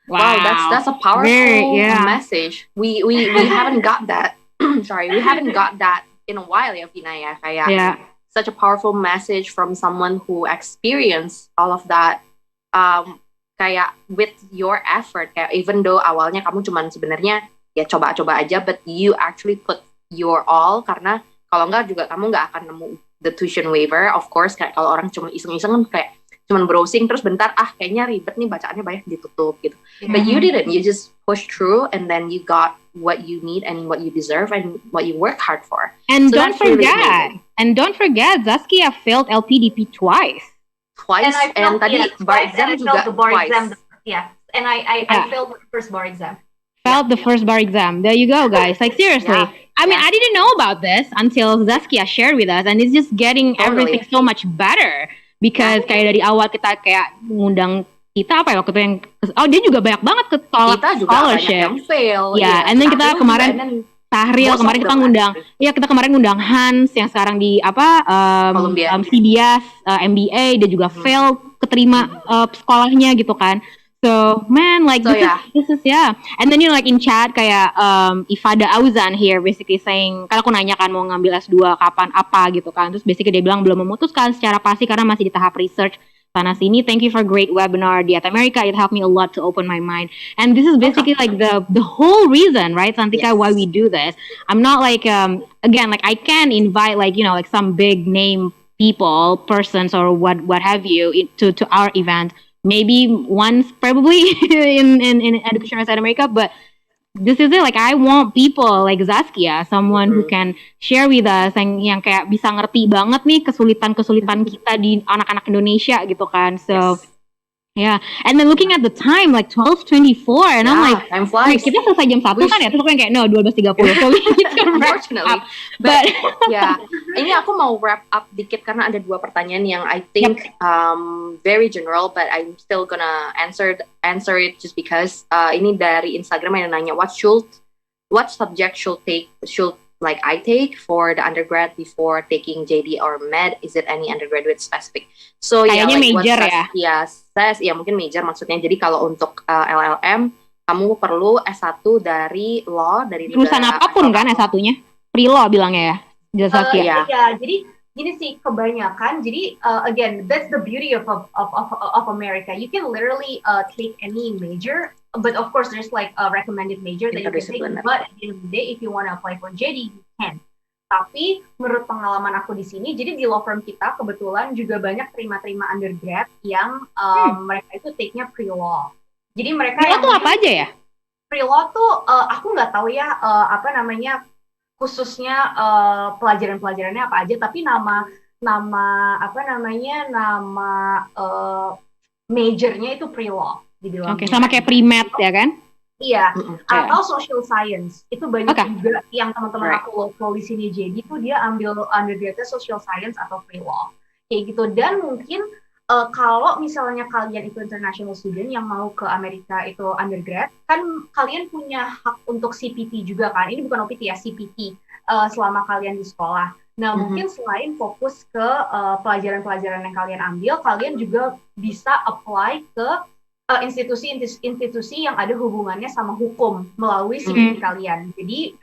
Wow, that's a powerful message. We haven't got that. Sorry, we haven't got that in a while ya, Vina ya. Kayak such a powerful message from someone who experienced all of that. Kayak with your effort, kayak even though awalnya kamu cuman sebenarnya ya coba-coba aja, but you actually put your all karena kalau enggak juga kamu nggak akan nemu the tuition waiver. Of course, kayak kalau orang cuma iseng-iseng kan kayak cuman browsing terus bentar kayaknya ribet nih bacaannya banyak ditutup gitu. But you didn't, you just pushed through and then you got what you need and what you deserve and what you work hard for. And so don't forget, Zaskia failed LPDP twice. And tadi bar exam juga twice. And I failed the first bar exam. Failed the first bar exam. There you go, guys. Like seriously. I mean, I didn't know about this until Zaskia shared with us, and it's just getting everything so much better. Because kayak dari awal kita kayak ngundang kita apa ya waktu itu yang dia juga banyak banget ke kita juga scholarship. Banyak yang fail. And then kita kemarin Tahril kemarin kita ngundang. Iya, kita kemarin ngundang Hans yang sekarang di CBS MBA, dia juga fail keterima sekolahnya gitu kan. So man, like this is and then like in chat kayak Ifada Auzan here basically saying, kan aku nanya kan mau ngambil S2 kapan apa gitu kan, terus basically dia bilang belum memutuskan secara pasti karena masih di tahap research sana sini. Thank you for great webinar di America, it helped me a lot to open my mind. And this is basically like the whole reason, right, Santika, why we do this. I'm not like again, like I can invite like like some big name persons or what have you to our event. Maybe once probably in EducationUSA America, but this is it. Like I want people like Zaskia, someone who can share with us yang kayak bisa ngerti banget nih kesulitan kita di anak-anak Indonesia gitu kan. So Yeah, and then looking at the time like 12:24, and I'm like, time flies. kita selesai jam 1 kan ya, terus aku yang kayak no 12:30, so we need to wrap Unfortunately, up. but ini aku mau wrap up dikit karena ada 2 pertanyaan yang I think very general, but I'm still gonna answer it just because ini dari Instagram yang nanya what subject should like I take for the undergrad before taking JD or med? Is it any undergraduate specific? So kayaknya major ya mungkin major maksudnya. Jadi kalau untuk LLM kamu perlu S1 dari law dari jurusan apapun kan S1-nya? Pre-law bilangnya ya. Ya, jadi gini sih kebanyakan. Jadi again, that's the beauty of America. You can literally take any major. But of course, there's like a recommended major that you can take. But at the end of the day, if you want to apply for JD, you can. Tapi menurut pengalaman aku di sini, jadi di law firm kita kebetulan juga banyak terima undergrad yang mereka itu take-nya pre-law. Jadi mereka pre-law tuh apa aja ya? Pre-law tuh aku nggak tahu ya khususnya pelajaran-pelajarannya apa aja. Tapi nama majornya itu pre-law. Oke, sama kayak pre-med ya kan? Iya, atau social science. Itu banyak juga yang teman-teman aku local di sini jadi tuh dia ambil undergraduate social science atau pre-law. Kayak gitu. Dan mungkin kalau misalnya kalian itu international student yang mau ke Amerika itu undergrad, kan kalian punya hak untuk CPT juga kan? Ini bukan OPT ya, CPT selama kalian di sekolah. Nah, mungkin selain fokus ke pelajaran-pelajaran yang kalian ambil, kalian juga bisa apply ke institusi yang ada hubungannya sama hukum melalui CPT kalian. Jadi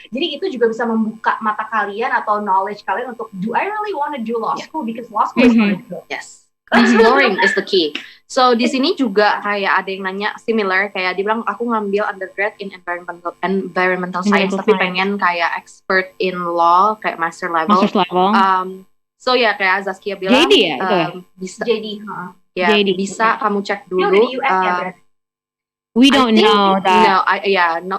jadi itu juga bisa membuka mata kalian atau knowledge kalian untuk do I really want to do law school because law school is not good. Yes. Exploring is the key. So di sini juga kayak ada yang nanya similar, kayak dia bilang aku ngambil undergrad in environmental science tapi pengen kayak expert in law kayak master level. So ya kayak Zaskia bilang JD ya itu ya? Bisa JD, ya bisa kamu cek dulu. Di US ya, we don't know that.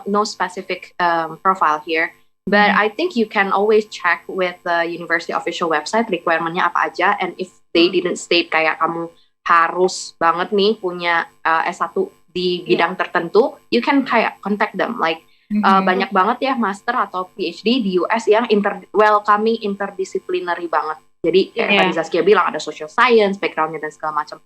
No specific profile here. But I think you can always check with the university official website requirement-nya apa aja, and if they didn't state kayak kamu harus banget nih punya S1 di bidang tertentu, you can kayak contact them. Like banyak banget ya master atau PhD di US yang welcoming interdisciplinary banget. Jadi kayak tadi Zaskia bilang ada social science, background-nya dan segala macam.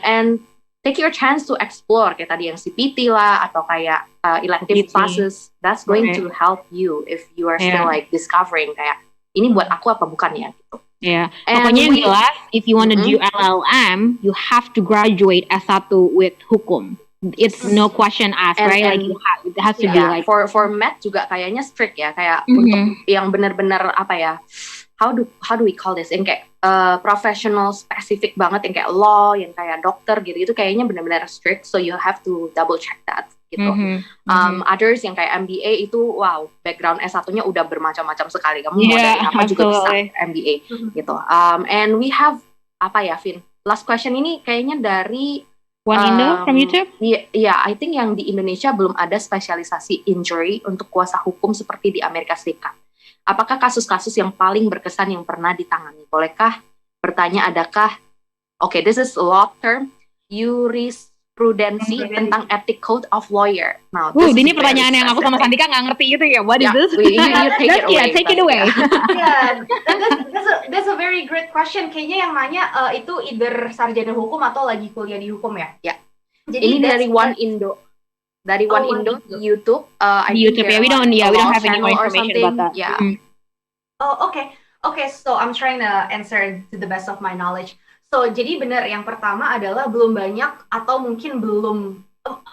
And take your chance to explore kayak tadi yang CPT lah atau kayak elective classes. That's going to help you if you are still like discovering kayak ini buat aku apa bukan ya gitu. Pokoknya yang jelas if you want to do LLM, you have to graduate S1 with hukum. It's no question asked, right? Like it has to be like for math juga kayaknya strict ya, kayak untuk yang benar-benar apa ya? How do we call this? Yang kayak professional specific banget, yang kayak law, yang kayak dokter gitu, itu kayaknya benar-benar strict. So you have to double check that gitu. Others yang kayak MBA itu, wow, background S1-nya udah bermacam-macam sekali. Kamu mau dari apa juga bisa MBA gitu. And we have apa ya, Vin? Last question ini kayaknya dari Indo from YouTube. I think yang di Indonesia belum ada spesialisasi injury untuk kuasa hukum seperti di Amerika Serikat. Apakah kasus-kasus yang paling berkesan yang pernah ditangani? Bolehkah bertanya adakah, this is law term, jurisprudensi tentang ethic code of lawyer. Now, ini pertanyaan yang aku sama Santika nggak ngerti gitu ya. What is this? You take it away. That's a very great question. Kayaknya yang nanya itu either sarjana hukum atau lagi kuliah di hukum ya? Jadi ini dari One Indo. Dari One Indo di YouTube. YouTube we don't have any more information about that. Okay. So I'm trying to answer to the best of my knowledge. So jadi benar, yang pertama adalah belum banyak atau mungkin belum.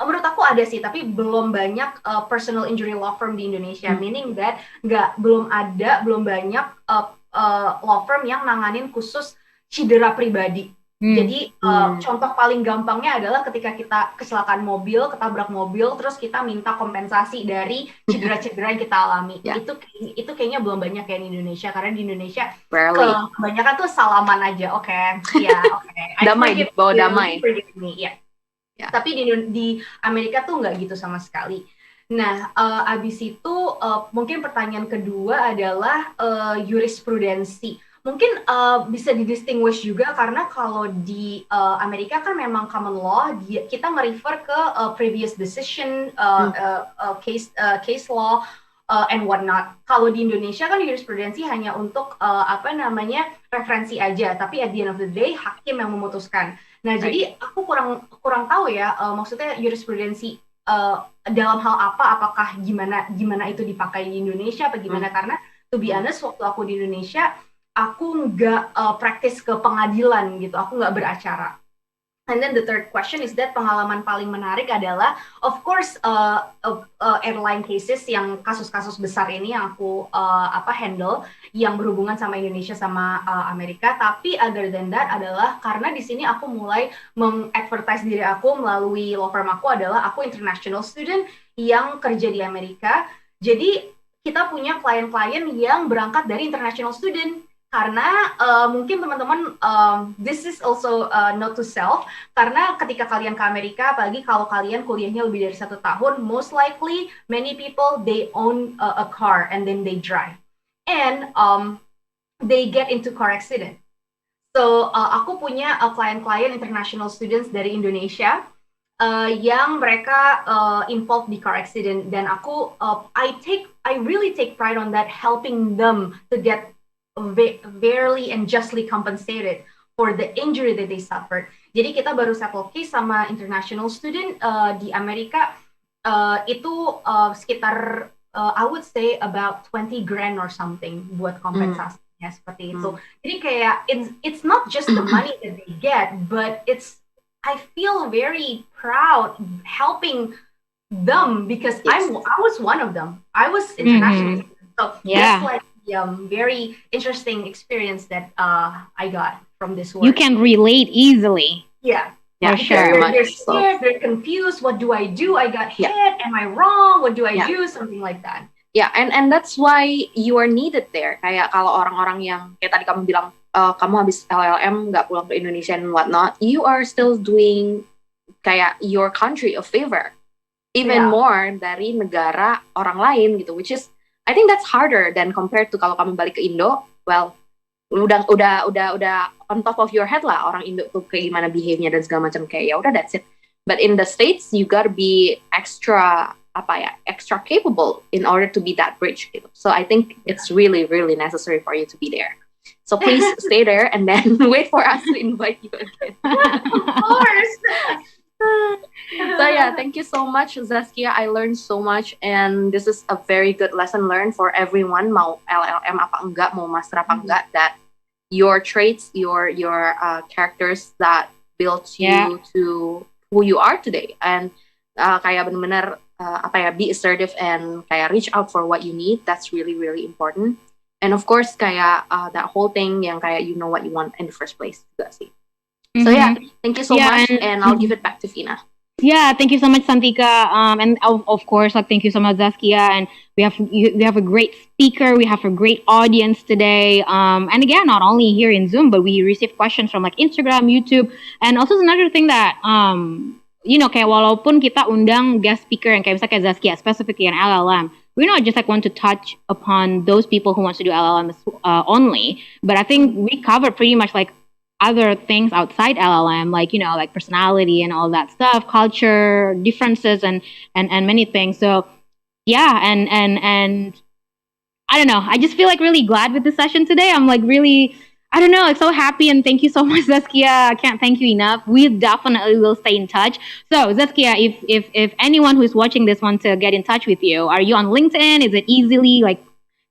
Menurut aku ada sih, tapi belum banyak personal injury law firm di Indonesia. Meaning that belum banyak law firm yang nanganin khusus cedera pribadi. Jadi contoh paling gampangnya adalah ketika kita kecelakaan mobil, ketabrak mobil, terus kita minta kompensasi dari cedera-cedera yang kita alami. Itu kayaknya belum banyak ya di Indonesia, karena di Indonesia kebanyakan tuh salaman aja. Damai, bawa damai. Tapi di Amerika tuh nggak gitu sama sekali. Nah, abis itu mungkin pertanyaan kedua adalah jurisprudensi. mungkin bisa didistinguish juga karena kalau di Amerika kan memang common law, kita merefer ke previous decision, case law, and whatnot. Kalau di Indonesia kan jurisprudensi hanya untuk referensi aja, tapi at the end of the day hakim yang memutuskan. Nah, jadi aku kurang tahu ya, maksudnya jurisprudensi dalam hal apa, apakah gimana itu dipakai di Indonesia apa gimana, karena to be honest waktu aku di Indonesia aku nggak praktis ke pengadilan gitu, aku nggak beracara. And then the third question is that pengalaman paling menarik adalah, of course, airline cases yang kasus-kasus besar ini yang aku handle, yang berhubungan sama Indonesia sama Amerika. Tapi other than that adalah karena di sini aku mulai meng-advertise diri aku melalui law firm aku adalah aku international student yang kerja di Amerika. Jadi kita punya klien-klien yang berangkat dari international student. Karena mungkin teman-teman, this is also note to self, karena ketika kalian ke Amerika, apalagi kalau kalian kuliahnya lebih dari 1 tahun, most likely many people they own a car and then they drive, and they get into car accident. So aku punya klien-klien international students dari Indonesia yang mereka involved di car accident, dan aku I really take pride on that, helping them to get fairly and justly compensated for the injury that they suffered. Jadi kita baru settle case sama international student di Amerika, itu sekitar I would say about 20 grand or something buat kompensasinya seperti itu. Jadi kayak it's not just the money that they get, but I feel very proud helping them because I was one of them. I was international, so that's like very interesting experience that I got from this work. You can relate easily. Yeah, sure. They're scared, they're confused. What do? I got hit. Am I wrong? What do I do? Something like that. Yeah, and that's why you are needed there. Kayak kalau orang-orang yang kayak tadi kamu bilang, kamu habis LLM nggak pulang ke Indonesia and whatnot, you are still doing kayak your country a favor, even more dari negara orang lain gitu, which is I think that's harder than compared to kalau kamu balik ke Indo. Well, udah on top of your head lah orang Indo tuh kayak gimana behave-nya dan segala macam, kayak ya udah that's it. But in the States you gotta be extra capable in order to be that bridge gitu. So I think it's really really necessary for you to be there. So please stay there and then wait for us to invite you again. Of course. So yeah, thank you so much, Zaskia. I learned so much, and this is a very good lesson learned for everyone. Mau LLM apa enggak, mau master apa enggak, that your traits, your characters that built you to who you are today, and kayak benar-benar be assertive and kayak reach out for what you need. That's really really important. And of course kayak that whole thing yang kayak you know what you want in the first place juga sih. So yeah, thank you so much, and I'll give it back to Fina. Yeah, thank you so much, Santika. And of course, like thank you so much, Zaskia. And we have a great speaker. We have a great audience today. And again, not only here in Zoom, but we receive questions from like Instagram, YouTube, and also another thing that kayak walaupun kita undang guest speaker yang kayak misalnya kayak Zaskia, specifically an LLM, we not just like want to touch upon those people who wants to do LLM only, but I think we cover pretty much like other things outside LLM, like like personality and all that stuff, culture differences and many things. So yeah, and I don't know, I just feel like really glad with the session today. I'm like really, I don't know, like so happy, and thank you so much, Zaskia. I can't thank you enough. We definitely will stay in touch. So Zaskia, if anyone who's watching this wants to get in touch with you, are you on LinkedIn? Is it easily like,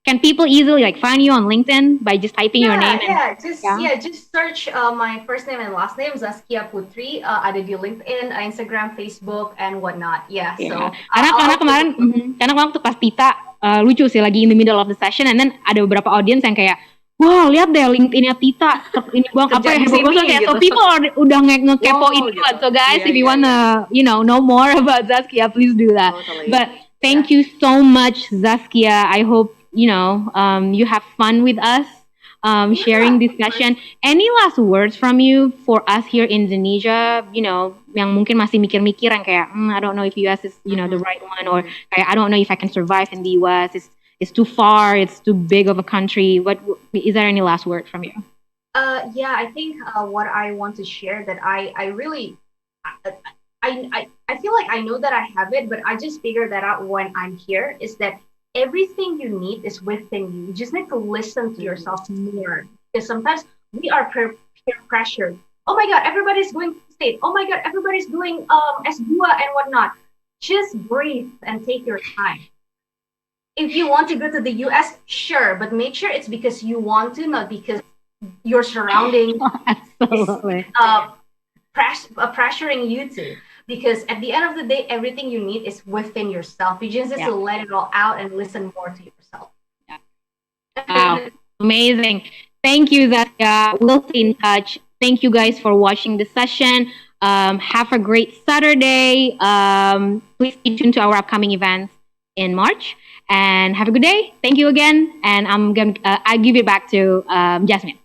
can people easily like find you on LinkedIn by just typing your name? Just search my first name and last name, Zaskia Putri. Ada di LinkedIn, Instagram, Facebook, and whatnot. So karena kemarin waktu pas Tita lucu sih, lagi in the middle of the session, and then ada beberapa audience yang kayak, wow, lihat deh LinkedIn-nya Tita, ini bang apa ya heboh banget ya. So people udah ngekepoin gitu. So guys, if you wanna know more about Zaskia, please do that. Totally. But thank you so much, Zaskia. I hope you have fun with us sharing this session. Any last words from you for us here in Indonesia, yang mungkin masih mikir-mikir yang kayak I don't know if US is the right one, or kayak I don't know if I can survive in the US. it's too far, it's too big of a country? What is there any last word from you? Yeah, I think what I want to share that I really I feel like I know that I have it, but I just figured that out when I'm here is that everything you need is within you. You just need to listen to yourself more because sometimes we are peer pressured. Oh my God, everybody's going to the state. Oh my God, everybody's doing S2 and whatnot. Just breathe and take your time. If you want to go to the US, sure, but make sure it's because you want to, not because your surrounding Absolutely. is pressuring you to. Because at the end of the day, everything you need is within yourself. You just need to let it all out and listen more to yourself. Wow, amazing. Thank you, Zakia. We'll stay in touch. Thank you guys for watching the session. Have a great Saturday. Please stay tuned to our upcoming events in March. And have a good day. Thank you again. And I give it back to Jasmine.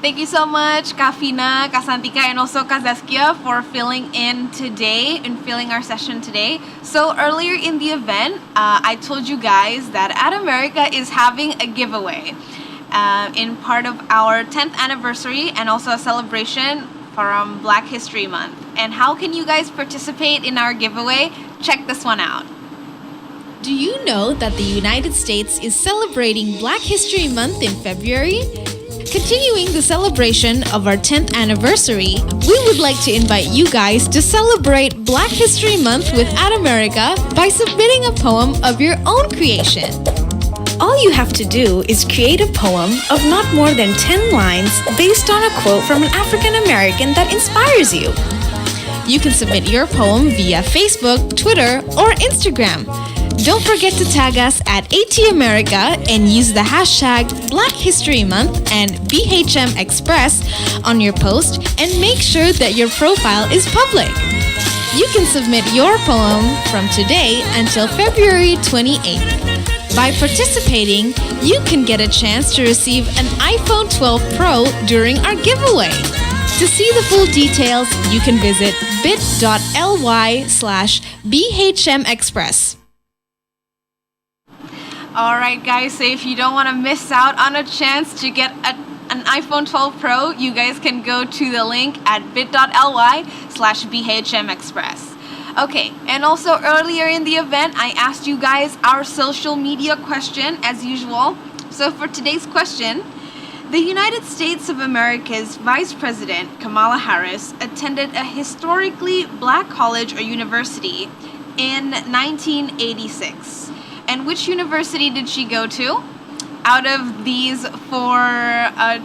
Thank you so much, Kafina, Kasantika, and also Kazaskia for filling in today and filling our session today. So earlier in the event, I told you guys that AdAmerica is having a giveaway in part of our 10th anniversary and also a celebration from Black History Month. And how can you guys participate in our giveaway? Check this one out. Do you know that the United States is celebrating Black History Month in February? Continuing the celebration of our 10th anniversary, we would like to invite you guys to celebrate Black History Month with AdAmerica by submitting a poem of your own creation. All you have to do is create a poem of not more than 10 lines based on a quote from an African American that inspires you. You can submit your poem via Facebook, Twitter, or Instagram. Don't forget to tag us at ATAmerica and use the hashtag Black History Month and BHM Express on your post and make sure that your profile is public. You can submit your poem from today until February 28th. By participating, you can get a chance to receive an iPhone 12 Pro during our giveaway. To see the full details, you can visit bit.ly/BHM Express. Alright guys, so if you don't want to miss out on a chance to get an iPhone 12 Pro, you guys can go to the link at bit.ly/BHM Express. Okay, and also earlier in the event, I asked you guys our social media question as usual. So for today's question, the United States of America's Vice President, Kamala Harris, attended a historically black college or university in 1986. And which university did she go to? Out of these four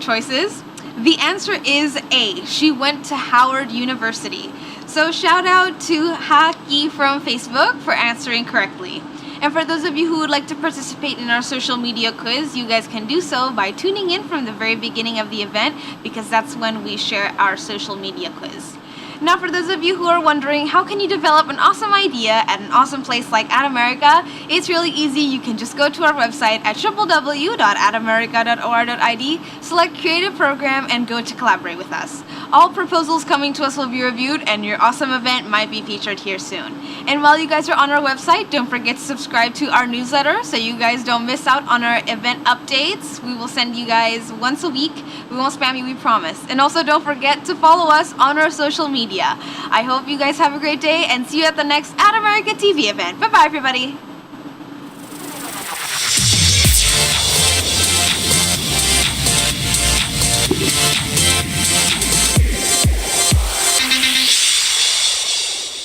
choices, the answer is A. She went to Howard University. So shout out to Haki from Facebook for answering correctly. And for those of you who would like to participate in our social media quiz, you guys can do so by tuning in from the very beginning of the event because that's when we share our social media quiz. Now, for those of you who are wondering, how can you develop an awesome idea at an awesome place like AdAmerica? It's really easy. You can just go to our website at www.adamerica.or.id, select Creative Program, and go to collaborate with us. All proposals coming to us will be reviewed, and your awesome event might be featured here soon. And while you guys are on our website, don't forget to subscribe to our newsletter so you guys don't miss out on our event updates. We will send you guys once a week. We won't spam you, we promise. And also don't forget to follow us on our social media. I hope you guys have a great day and see you at the next AdAmerica TV event. Bye-bye, everybody.